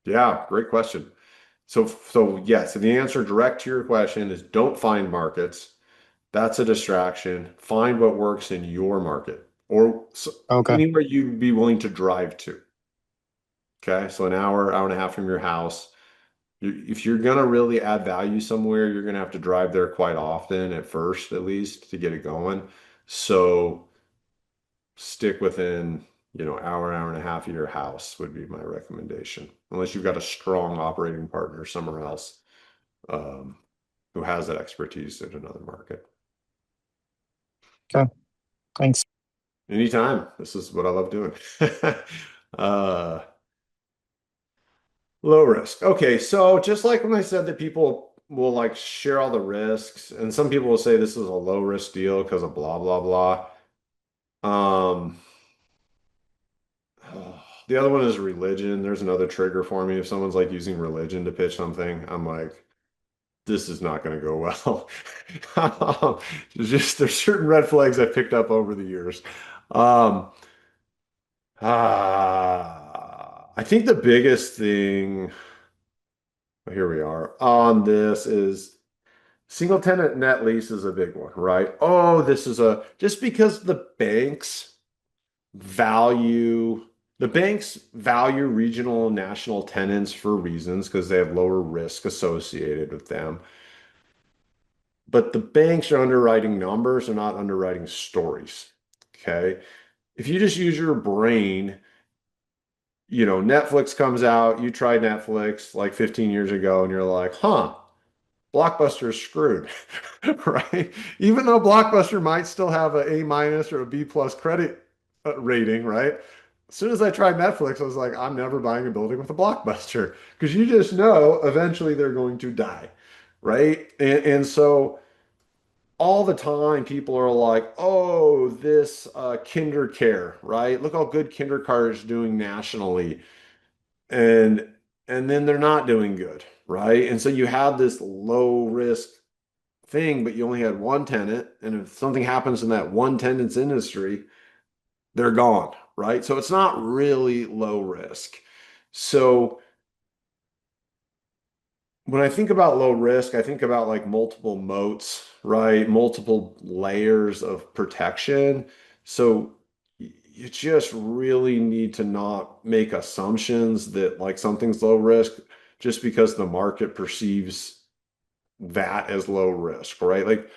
Yeah, great question. So yes, and the answer direct to your question is don't find markets. That's a distraction. Find what works in your market or Okay. anywhere you'd be willing to drive to. Okay, so an hour, hour and a half from your house. If you're gonna really add value somewhere, you're gonna have to drive there quite often at first, at least, to get it going. So stick within, hour, hour and a half of your house would be my recommendation. Unless you've got a strong operating partner somewhere else, um, who has that expertise in another market. Okay. Thanks. Anytime. This is what I love doing. Uh, Low risk. Okay, so just like when I said that people will like share all the risks, and some people will say this is a low risk deal because of blah blah blah. Um, the other one is religion. There's another trigger for me. If someone's like using religion to pitch something, I'm like, this is not going to go well. There's certain red flags I picked up over the years. Um, I think the biggest thing, here we are on this is single tenant net lease is a big one, right? Oh, just because value the banks value regional and national tenants for reasons because they have lower risk associated with them. But the banks are underwriting numbers, they're not underwriting stories. Okay. If you just use your brain, Netflix comes out, you try Netflix like 15 years ago, and you're like, huh, Blockbuster is screwed, right? Even though Blockbuster might still have a A minus or a B plus credit rating, right? As soon as I tried Netflix, I was like, I'm never buying a building with a Blockbuster because you just know eventually they're going to die, right? And so all the time people are like, oh, this Kinder Care, right? Look how good Kinder Care is doing nationally. And and then they're not doing good, right? And so you have this low risk thing, but you only had one tenant, and if something happens in that one tenant's industry, they're gone, right? So it's not really low risk. So when I think about low risk, I think about like multiple moats, right? Multiple layers of protection. So you just really need to not make assumptions that like something's low risk just because the market perceives that as low risk, right? Like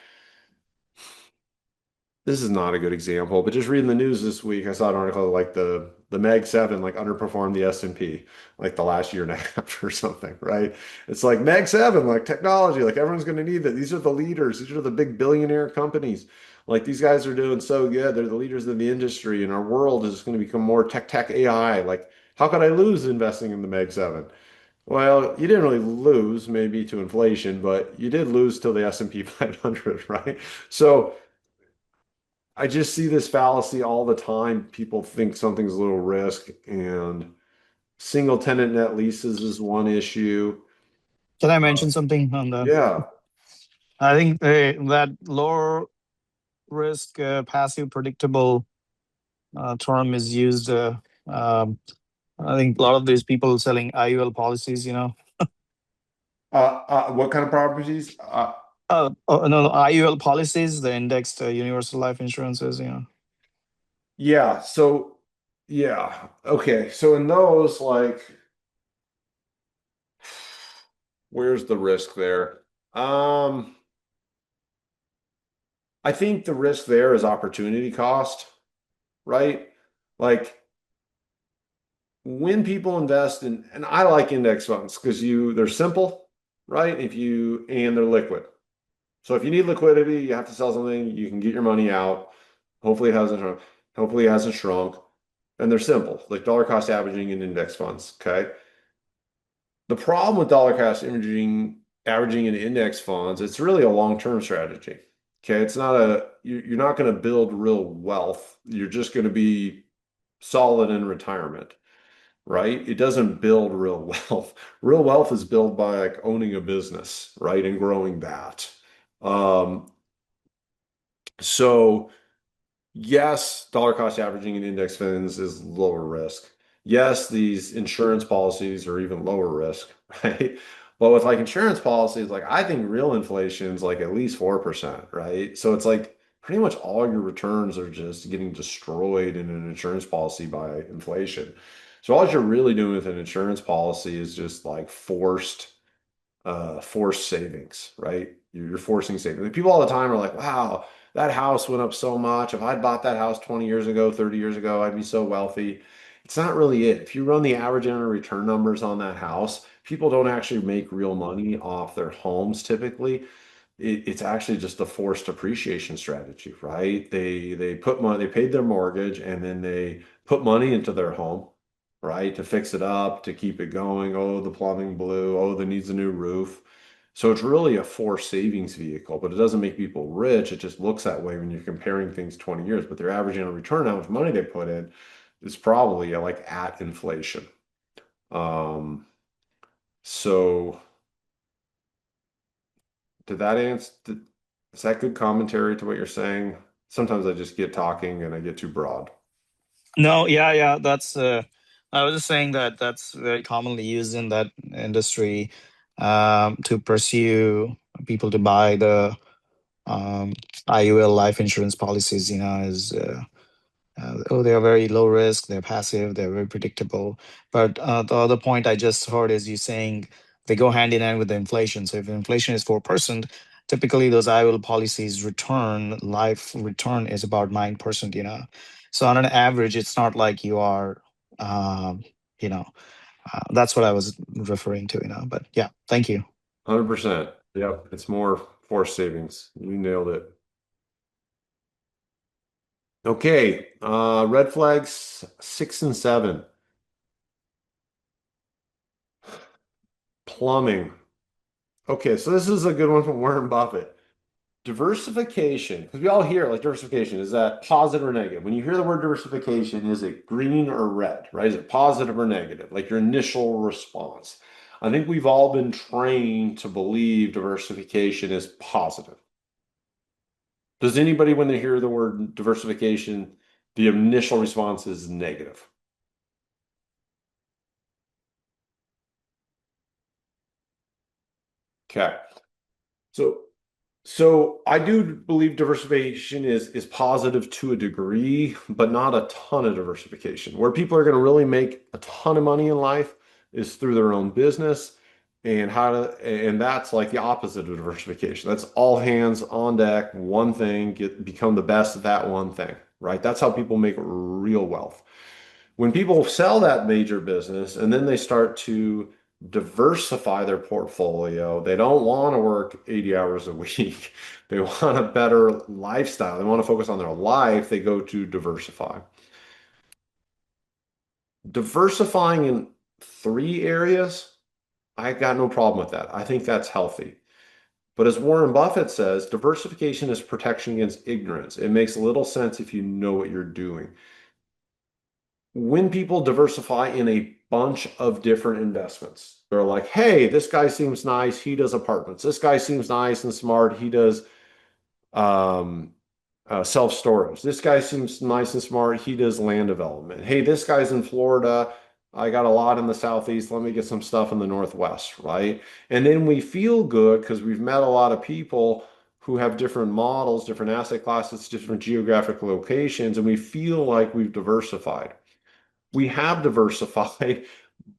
this is not a good example, but just reading the news this week, I saw an article like the The Mag 7 like underperformed the S&P like the last year and a half or something, right? It's like Mag 7, like technology, like everyone's going to need that. These are the leaders. These are the big billionaire companies. Like these guys are doing so good. They're the leaders of the industry, and our world is going to become more tech AI. Like, how could I lose investing in the Mag 7? Well, you didn't really lose maybe to inflation, but you did lose to the S&P 500, right? So I just see this fallacy all the time. People think something's a little risk, and single tenant net leases is one issue. Can I Uh, mention something on that? yeah. I think that lower risk, passive, predictable term is used. Um, I think a lot of these people selling IUL policies, What kind of properties? oh, no, IUL policies, the indexed universal life insurances. Yeah. So, yeah. Okay. So in those, like, where's the risk there? Um, I think the risk there is opportunity cost, right? Like when people invest in, and I like index funds because they're simple, right? And they're liquid. So if you need liquidity, you have to sell something, you can get your money out. Hopefully it hasn't shrunk. Hopefully it hasn't shrunk. And they're simple, like dollar cost averaging in index funds. Okay. The problem with dollar cost averaging in index funds, it's really a long-term strategy. Okay. It's not you're not going to build real wealth. You're just going to be solid in retirement, right? It doesn't build real wealth. Real wealth is built by like owning a business, right? And growing that. Um, so yes, dollar cost averaging in index funds is lower risk. Yes, these insurance policies are even lower risk, right? But with like insurance policies, like I think real inflation is like at least 4%, right? So it's like pretty much all your returns are just getting destroyed in an insurance policy by inflation. So all you're really doing with an insurance policy is just like forced savings, right? You're forcing savings. People all the time are like, wow, that house went up so much. If I'd bought that house 20 years ago, 30 years ago, I'd be so wealthy. It's not really it. If you run the average annual return numbers on that house, people don't actually make real money off their homes typically. It's actually just a forced appreciation strategy, right? They put money, they paid their mortgage, and then they put money into their home, right? To fix it up, to keep it going. Oh, the plumbing blew. Oh, that needs a new roof. So it's really a forced savings vehicle, but it doesn't make people rich. It just looks that way when you're comparing things 20 years, but they're averaging a return, how much money they put in is probably like at inflation. Um, so did that answer, is that good commentary to what you're saying? Sometimes I just get talking and I get too broad. No, yeah. That's. I was just saying that that's very commonly used in that industry to pursue people to buy the um, IUL life insurance policies. Is oh, they are very low risk, they're passive, they're very predictable. But the other point I just heard is you saying they go hand in hand with the inflation. So if inflation is 4%, typically those IOL policies life return is about 9%. So on an average, it's not like you are, um, you know, that's what I was referring to. But yeah, thank you. 100%. Yep. It's more forced savings. You nailed it. Okay. Red flags 6 and 7. Plumbing. Okay, so this is a good one from Warren Buffett. Diversification, because we all hear like diversification, is that positive or negative? When you hear the word diversification, is it green or red, right? Is it positive or negative? Like your initial response. I think we've all been trained to believe diversification is positive. Does anybody, when they hear the word diversification, the initial response is negative? Okay. So So I do believe diversification is positive to a degree, but not a ton of diversification. Where people are going to really make a ton of money in life is through their own business and that's like the opposite of diversification. That's all hands on deck, one thing, become the best at that one thing, right? That's how people make real wealth. When people sell that major business and then they start to diversify their portfolio, they don't want to work 80 hours a week. They want a better lifestyle. They want to focus on their life. They go to diversify. Diversifying in three areas, I got no problem with that. I think that's healthy. But as Warren Buffett says, diversification is protection against ignorance. It makes little sense if you know what you're doing. When people diversify in a bunch of different investments, they're like, hey, this guy seems nice. He does apartments. This guy seems nice and smart. He does um, self-storage. This guy seems nice and smart. He does land development. Hey, this guy's in Florida. I got a lot in the Southeast. Let me get some stuff in the Northwest, right? And then we feel good because we've met a lot of people who have different models, different asset classes, different geographic locations, and we feel like we've diversified. We have diversified,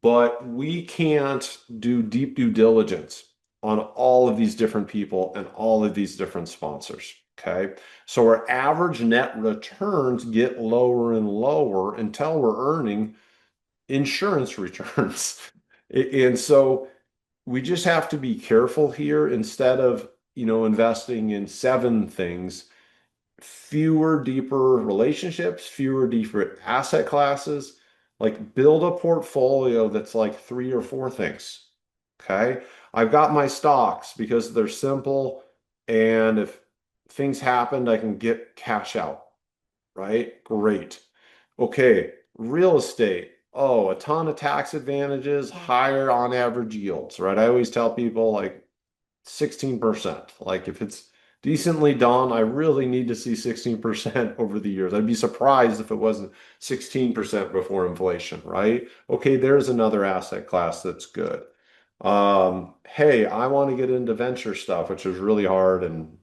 but we can't do deep due diligence on all of these different people and all of these different sponsors. Okay. So our average net returns get lower and lower until we're earning insurance returns. And so we just have to be careful here instead of, investing in seven things, fewer deeper relationships, fewer deeper asset classes. Like build a portfolio that's like three or four things. Okay. I've got my stocks because they're simple. And if things happened, I can get cash out. Right? Great. Okay. Real estate. Oh, a ton of tax advantages, higher on average yields, right? I always tell people like 16%. Like if it's decently done, I really need to see 16% over the years. I'd be surprised if it wasn't 16% before inflation, right? Okay, there's another asset class that's good. Hey, I want to get into venture stuff, which is really hard, and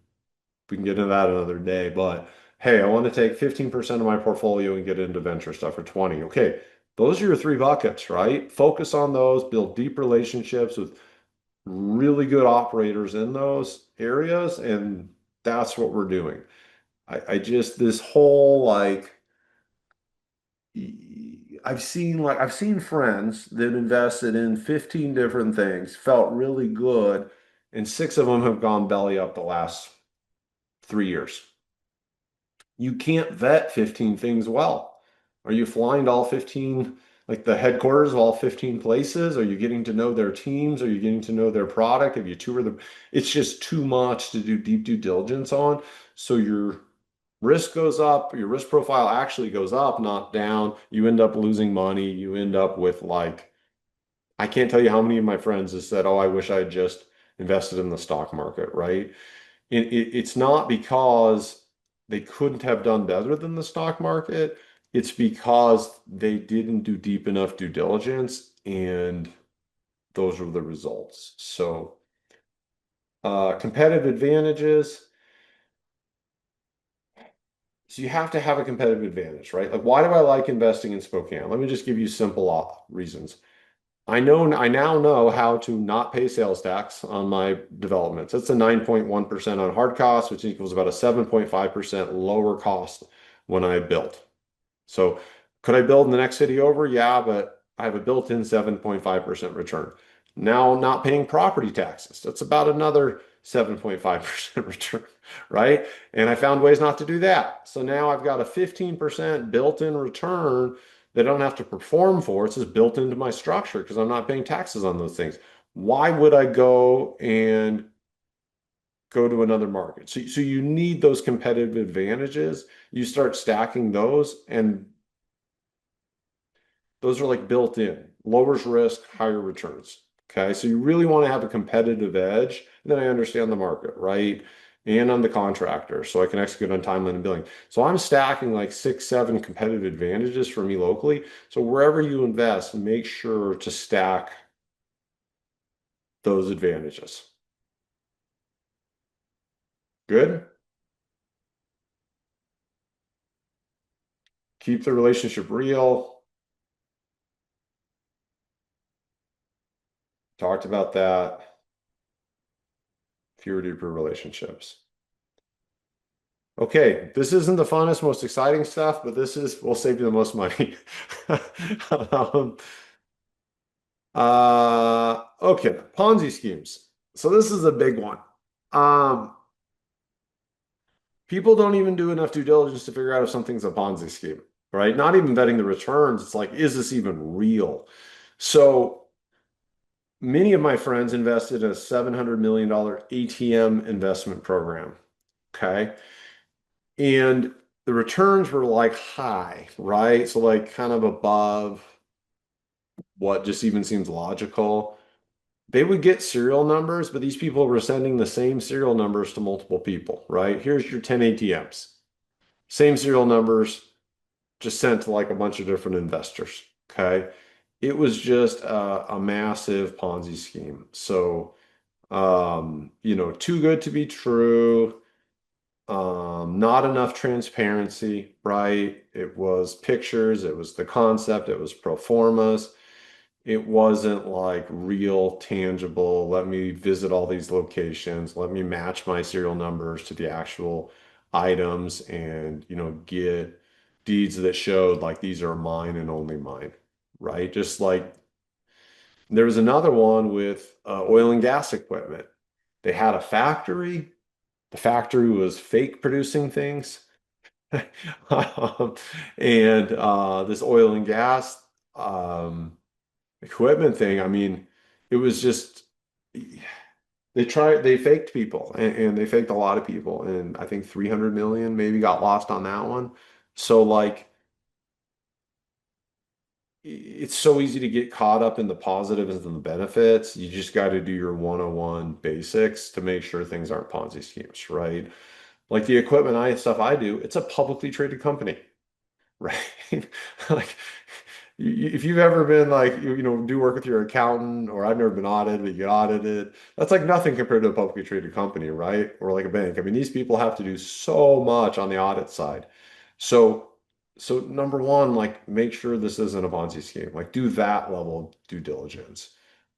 we can get into that another day. But hey, I want to take 15% of my portfolio and get into venture stuff for 20. Okay, those are your three buckets, right? Focus on those, build deep relationships with really good operators in those areas, and that's what we're doing. I just this whole like I've seen friends that invested in 15 different things, felt really good, and six of them have gone belly up the last 3 years. You can't vet 15 things well. Are you flying to all 15, like the headquarters of all 15 places? Are you getting to know their teams? Are you getting to know their product? Have you toured them? It's just too much to do deep due diligence on. So your risk goes up, your risk profile actually goes up, not down. You end up losing money. You end up with like, I can't tell you how many of my friends have said, oh, I wish I had just invested in the stock market, right? It's not because they couldn't have done better than the stock market. It's because they didn't do deep enough due diligence, and those were the results. So, competitive advantages. So you have to have a competitive advantage, right? Like, why do I like investing in Spokane? Let me just give you simple reasons. I now know how to not pay sales tax on my developments. That's a 9.1% on hard costs, which equals about a 7.5% lower cost when I build. So could I build in the next city over? Yeah, but I have a built-in 7.5% return. Now I'm not paying property taxes. That's about another 7.5% return, right? And I found ways not to do that. So now I've got a 15% built-in return that I don't have to perform for. It's just built into my structure because I'm not paying taxes on those things. Why would I go to another market? So you need those competitive advantages. You start stacking those, and those are like built in, lowers risk, higher returns. Okay. So you really want to have a competitive edge. And then I understand the market, right? And I'm the contractor, so I can execute on timeline and billing. So I'm stacking like six, seven competitive advantages for me locally. So wherever you invest, make sure to stack those advantages. Good. Keep the relationship real. Talked about that. Fewer deeper relationships. Okay, this isn't the funnest, most exciting stuff, but will save you the most money. Um, okay, Ponzi schemes. So this is a big one. Um, People don't even do enough due diligence to figure out if something's a Ponzi scheme, right? Not even vetting the returns. It's like, is this even real? So many of my friends invested in a $700 million ATM investment program. Okay. And the returns were like high, right? So like kind of above what just even seems logical. They would get serial numbers, but these people were sending the same serial numbers to multiple people, right? Here's your 10 ATMs. Same serial numbers, just sent to like a bunch of different investors. Okay. It was just a massive Ponzi scheme. So, too good to be true. Not enough transparency, right? It was pictures, it was the concept, it was pro formas. It wasn't like real, tangible. Let me visit all these locations. Let me match my serial numbers to the actual items and, get deeds that showed like these are mine and only mine, right? Just like there was another one with oil and gas equipment. They had a factory. The factory was fake producing things. Um, and this oil and gas um, equipment thing, I mean, it was just they faked people and they faked a lot of people. And I think 300 million maybe got lost on that one. So like it's so easy to get caught up in the positives and the benefits. You just got to do your 101 basics to make sure things aren't Ponzi schemes, right? Like the equipment I stuff I do, it's a publicly traded company. Right. Like if you've ever been like do work with your accountant or I've never been audited, but you get audited, that's like nothing compared to a publicly traded company, right? Or like a bank. I mean, these people have to do so much on the audit side. So so number one, like make sure this isn't a Ponzi scheme. Like do that level of due diligence.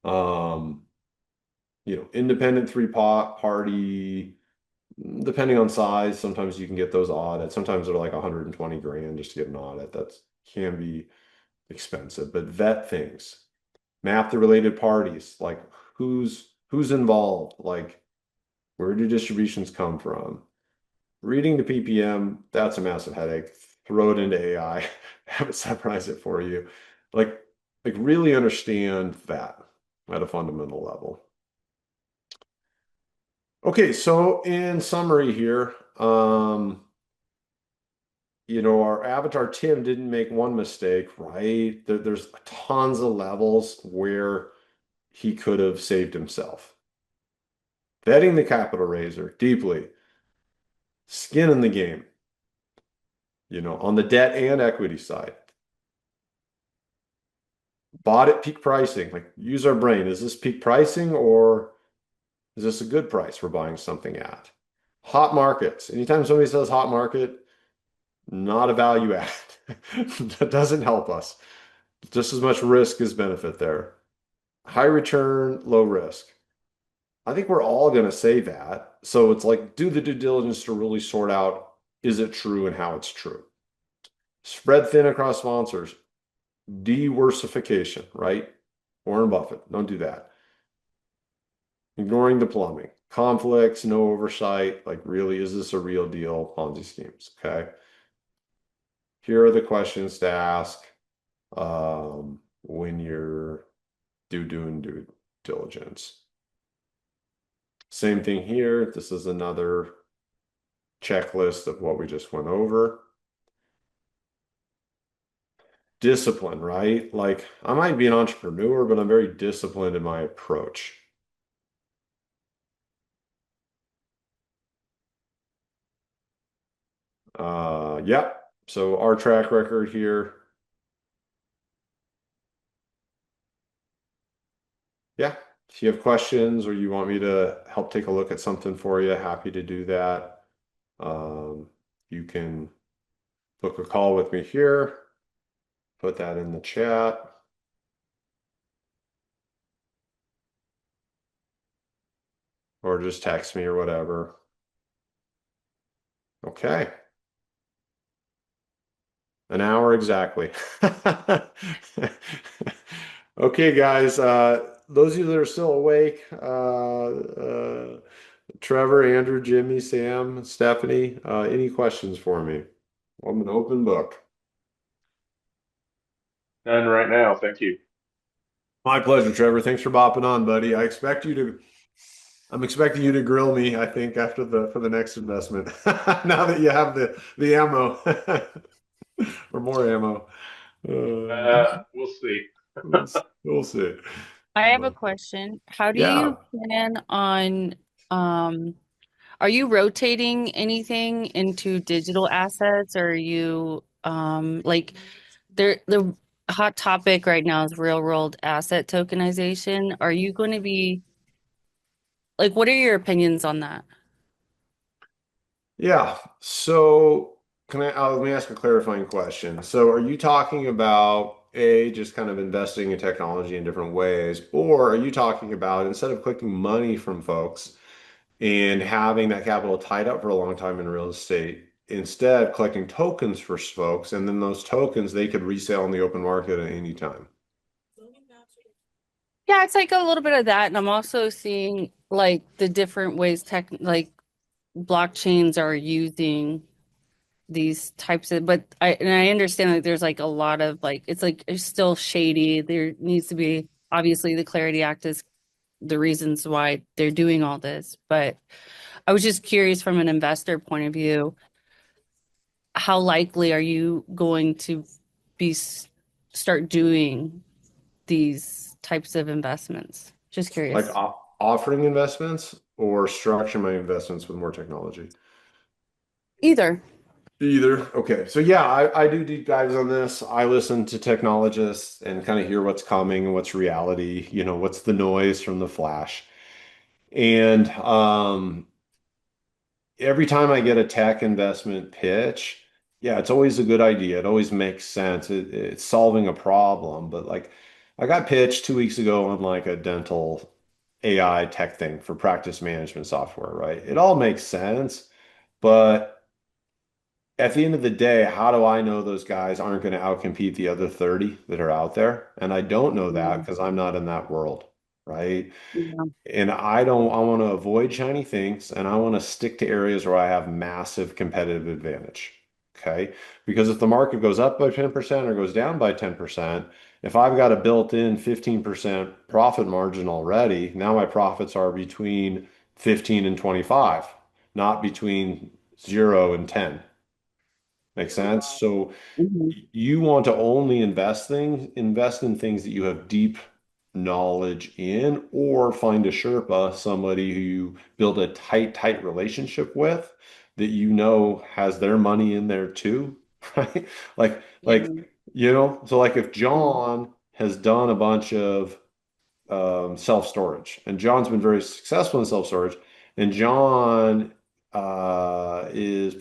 Um, independent party depending on size, sometimes you can get those audits. Sometimes they're like 120 grand just to get an audit. That can be expensive, but vet things. Map the related parties, like who's involved, like where do distributions come from? Reading the PPM, that's a massive headache. Throw it into AI, have it summarize it for you. Like like really understand that at a fundamental level. Okay, so in summary here, our avatar Tim didn't make one mistake, right? There's tons of levels where he could have saved himself. Betting the capital raiser deeply, skin in the game, on the debt and equity side. Bought at peak pricing, like use our brain. Is this peak pricing or is this a good price we're buying something at? Hot markets. Anytime somebody says hot market, not a value add. That doesn't help us. Just as much risk as benefit there. High return, low risk. I think we're all going to say that. So it's like do the due diligence to really sort out is it true and how it's true. Spread thin across sponsors. Diversification, right? Warren Buffett, don't do that. Ignoring the plumbing. Conflicts, no oversight. Like, really, is this a real deal? Ponzi schemes. Okay. Here are the questions to ask when you're doing due diligence. Same thing here. This is another checklist of what we just went over. Discipline, right? Like I might be an entrepreneur, but I'm very disciplined in my approach. Yeah. So our track record here, yeah. If you have questions or you want me to help take a look at something for you, happy to do that. You can book a call with me here, put that in the chat, or just text me or whatever. Okay. An hour exactly. Okay, guys. Those of you that are still awake, Trevor, Andrew, Jimmy, Sam, Stephanie, any questions for me? I'm an open book. None right now. Thank you. My pleasure, Trevor. Thanks for bopping on, buddy. I'm expecting you to grill me, I think, after the for the next investment. Now that you have the ammo or more ammo. We'll see. We'll see. I have a But question. How do yeah. you plan on, um, are you rotating anything into digital assets or are you, like the hot topic right now is real world asset tokenization. Are you going to be like, what are your opinions on that? Yeah. So let me ask a clarifying question. So are you talking about A, just kind of investing in technology in different ways, or are you talking about instead of collecting money from folks and having that capital tied up for a long time in real estate, instead collecting tokens for folks, and then those tokens they could resell in the open market at any time? Yeah, it's like a little bit of that. And I'm also seeing like the different ways like blockchains are using these types of, but I understand that there's like a lot of like it's like it's still shady. There needs to be obviously the Clarity Act is the reasons why they're doing all this. But I was just curious from an investor point of view, how likely are you going to be start doing these types of investments? Just Like curious. offering investments or structure my investments with more technology? Either. Either. Okay. So yeah, I do deep dives on this. I listen to technologists and kind of hear what's coming and what's reality, what's the noise from the flash. And every time I get a tech investment pitch, yeah, it's always a good idea. It always makes sense. It's solving a problem. But like I got pitched 2 weeks ago on like a dental AI tech thing for practice management software, right? It all makes sense. But at the end of the day, how do I know those guys aren't going to outcompete the other 30 that are out there? And I don't know that Mm, because I'm not in that world, right? yeah. And I want to avoid shiny things and I want to stick to areas where I have massive competitive advantage. Okay. Because if the market goes up by 10% or goes down by 10%, if I've got a built-in 15% profit margin already, now my profits are between 15 and 25, not between 0 and 10. Make sense? So Mhm. you want to only invest in things that you have deep knowledge in, or find a Sherpa, somebody who you build a tight relationship with that has their money in there too, right? Like, like, Yeah. so like if Mhm. John has done a bunch of self-storage. And John's been very successful in self-storage. And John is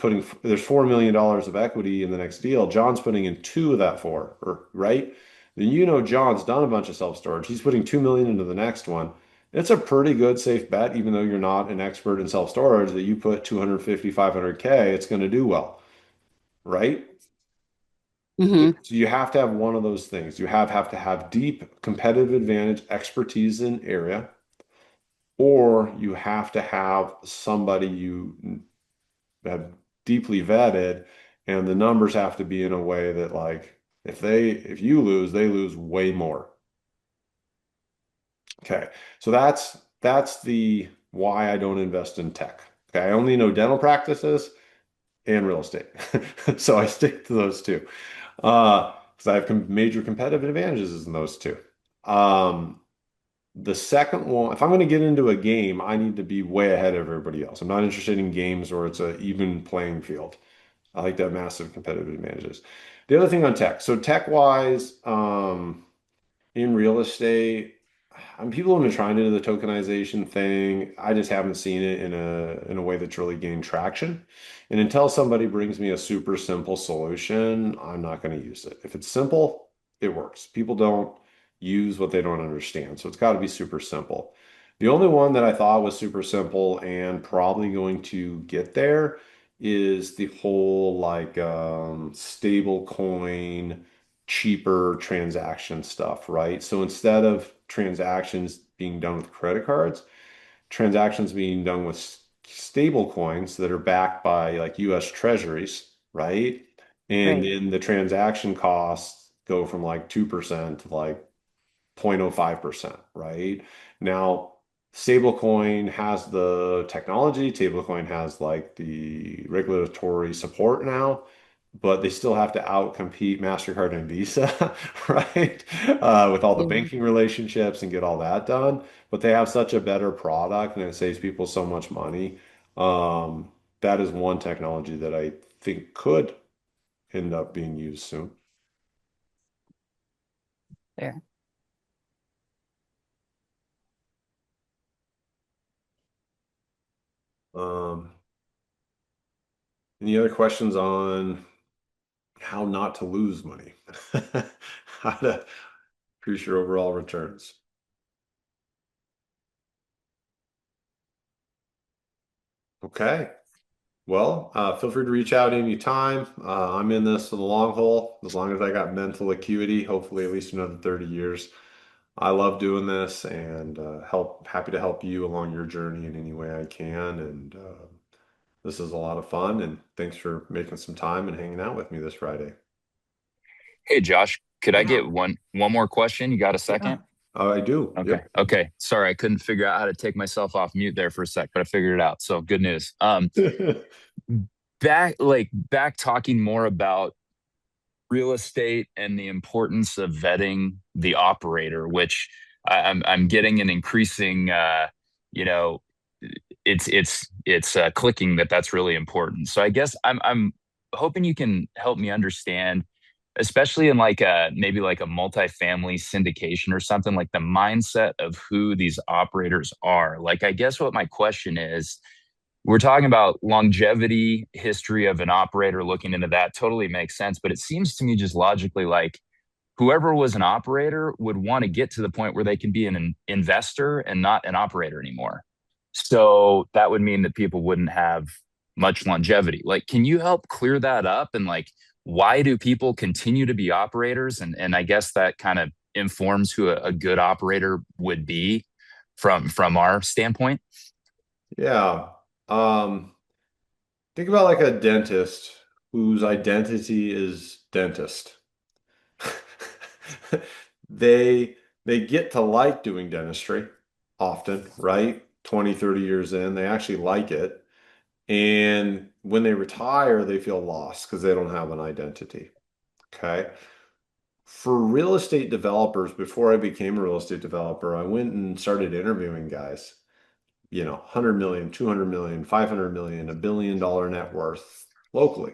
there's $4 million of equity in the next deal. John's putting in two of that four, or right? Then John's done a bunch of self-storage. He's putting 2 million into the next one. It's a pretty good safe bet, even though you're not an expert in self-storage, that you put 250, 500K, it's going to do well, right? So, Mhm. so you have to have one of those things. You have to have deep competitive advantage, expertise in area, or you have to have somebody you have deeply vetted, and the numbers have to be in a way that like if you lose, they lose way more. Okay. So that's the why I don't invest in tech. Okay. I only know dental practices and real estate. So I stick to those two. Because I have major competitive advantages in those two. Um, The second one, if I'm going to get into a game, I need to be way ahead of everybody else. I'm not interested in games where it's an even playing field. I like to have massive competitive advantages. The other thing on tech, so tech-wise, in real estate, people have been trying to do the tokenization thing. I just haven't seen it in a way that's really gaining traction. And until somebody brings me a super simple solution, I'm not going to use it. If it's simple, it works. People don't use what they don't understand. So it's got to be super simple. The only one that I thought was super simple and probably going to get there is the whole like stable coin, cheaper transaction stuff, right? So instead of transactions being done with credit cards, transactions being done with stable coins that are backed by like US treasuries, right? And Right. then the transaction costs go from like 2% to like 0.05%, right? Now, stablecoin has the technology, stablecoin has like the regulatory support now, but they still have to outcompete MasterCard and Visa, right? With all the Yeah. banking relationships and get all that done. But they have such a better product and it saves people so much money. That is one technology that I think could end up being used soon. There. Um, any other questions on how not to lose money? How to increase your overall returns? Okay. Well, feel free to reach out anytime. I'm in this for the long haul, as long as I got mental acuity, hopefully at least another 30 years. I love doing this and happy to help you along your journey in any way I can. And this is a lot of fun. And thanks for making some time and hanging out with me this Friday. Hey Josh, could I Yeah. get one more question? You got a Yeah. second? I do. Okay. Yep. Okay. Sorry, I couldn't figure out how to take myself off mute there for a sec, but I figured it out. So good news. Back talking more about real estate and the importance of vetting the operator, which I'm getting an increasing you know, it's clicking that that's really important. So I guess I'm hoping you can help me understand, especially in like a maybe like a multifamily syndication or something, like the mindset of who these operators are. Like I guess what my question is, we're talking about longevity, history of an operator, looking into that totally makes sense, but it seems to me just logically like whoever was an operator would want to get to the point where they can be an investor and not an operator anymore. So that would mean that people wouldn't have much longevity. Like, can you help clear that up? And like, why do people continue to be operators? And I guess that kind of informs who a good operator would be from our standpoint. Yeah. Um, think about like a dentist whose identity is dentist. They they get to like doing dentistry often, right? 20, 30 years in, they actually like it. And when they retire, they feel lost because they don't have an identity. Okay. For real estate developers, before I became a real estate developer, I went and started interviewing guys, 100 million, 200 million, 500 million, $1 billion net worth locally.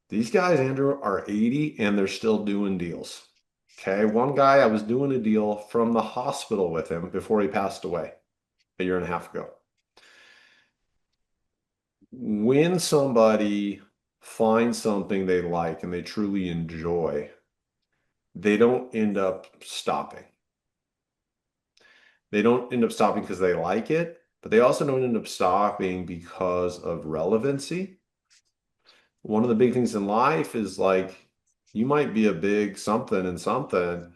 These guys, Andrew, are 80 and they're still doing deals. Okay. One guy, I was doing a deal from the hospital with him before he passed away a year and a half ago. When somebody finds something they like and they truly enjoy, they don't end up stopping. They don't end up stopping because they like it, but they also don't end up stopping because of relevancy. One of the big things in life is like you might be a big something and something,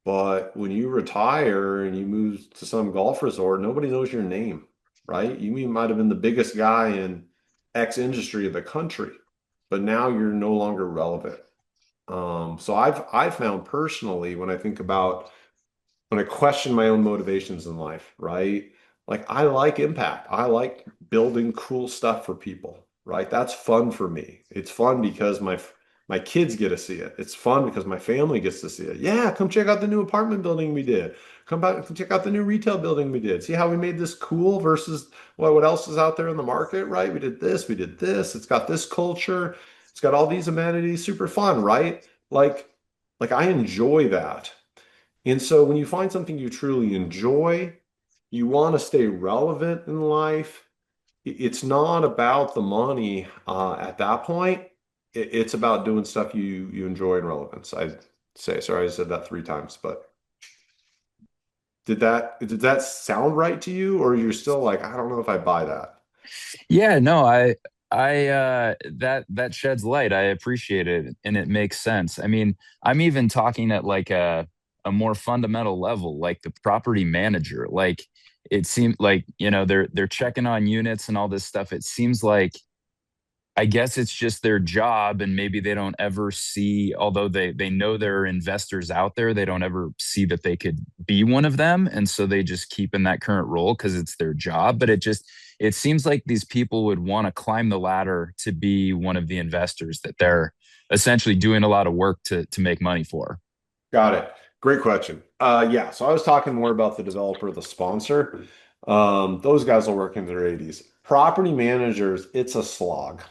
but when you retire and you move to some golf resort, nobody knows your name, right? Might have been the biggest guy in X industry of the country, but now you're no longer relevant. So I've found personally when I think about when I question my own motivations in life, right? Like I like impact. I like building cool stuff for people, right? That's fun for me. It's fun because my kids get to see it. It's fun because my family gets to see it. Yeah, come check out the new apartment building we did. Come check out the new retail building we did. See how we made this cool versus what else is out there in the market, right? We did this, we did this. It's got this culture. It's got all these amenities, super fun, right? Like I enjoy that. And so when you find something you truly enjoy, you want to stay relevant in life. It's not about the money at that point. It's about doing stuff you enjoy and relevance. I say, sorry, I said that 3 times, but did that sound right to you, or you're still like, I don't know if I buy that? Yeah, no, that sheds light. I appreciate it and it makes sense. I mean, I'm even talking at like a more fundamental level, like the property manager. Like it seems like, they're checking on units and all this stuff. It seems like I guess it's just their job, and maybe they don't ever see, although they know there are investors out there, they don't ever see that they could be one of them, and so they just keep in that current role because it's their job. But it seems like these people would want to climb the ladder to be one of the investors that they're essentially doing a lot of work to make money for. Got it. Great question. Yeah, so I was talking more about the developer, the sponsor. Those guys will work in their 80s. Property managers, it's a slog.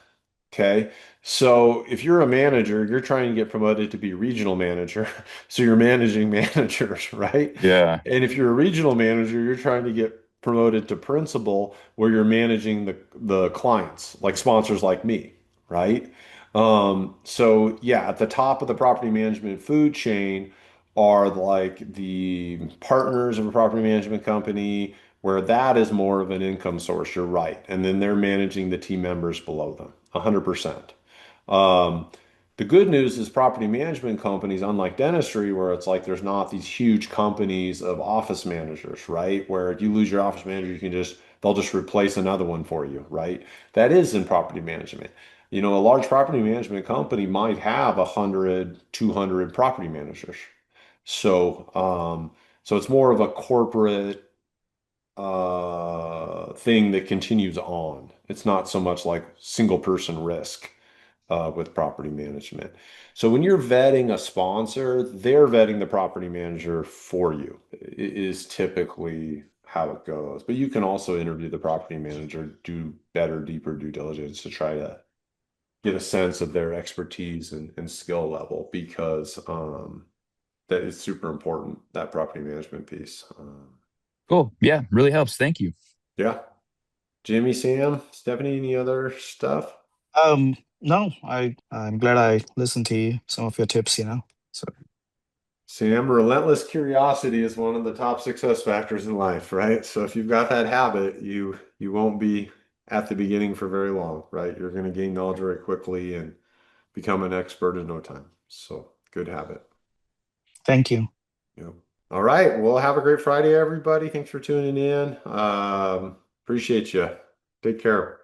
Okay. So if you're a manager, you're trying to get promoted to be regional manager. So you're managing managers, right? Yeah. And if you're a regional manager, you're trying to get promoted to principal where you're managing the clients, like sponsors like me, right? So yeah, at the top of the property management food chain are like the partners of a property management company, where that is more of an income source. You're right. And then they're managing the team members below them, 100%. Um, the good news is property management companies, unlike dentistry, where it's like there's not these huge companies of office managers, right? Where if you lose your office manager, they'll just replace another one for you, right? That is in property management. A large property management company might have 100, 200 property managers. So, so it's more of a corporate thing that continues on. It's not so much like single person risk with property management. So when you're vetting a sponsor, they're vetting the property manager for you. It is typically how it goes. But you can also interview the property manager, do better, deeper due diligence to try to get a sense of their expertise and skill level, because that is super important, that property management piece. Cool. Yeah, really helps. Thank you. Yeah. Jimmy, Sam, Stephanie, any other stuff? No, I'm glad I listened to you, some of your tips. So Sam, relentless curiosity is one of the top success factors in life, right? So if you've got that habit, you won't be at the beginning for very long, right? You're going to gain knowledge very quickly and become an expert in no time. So good habit. thank you. Yeah. All right. Well, have a great Friday, everybody. Thanks for tuning in. Appreciate you. Take care.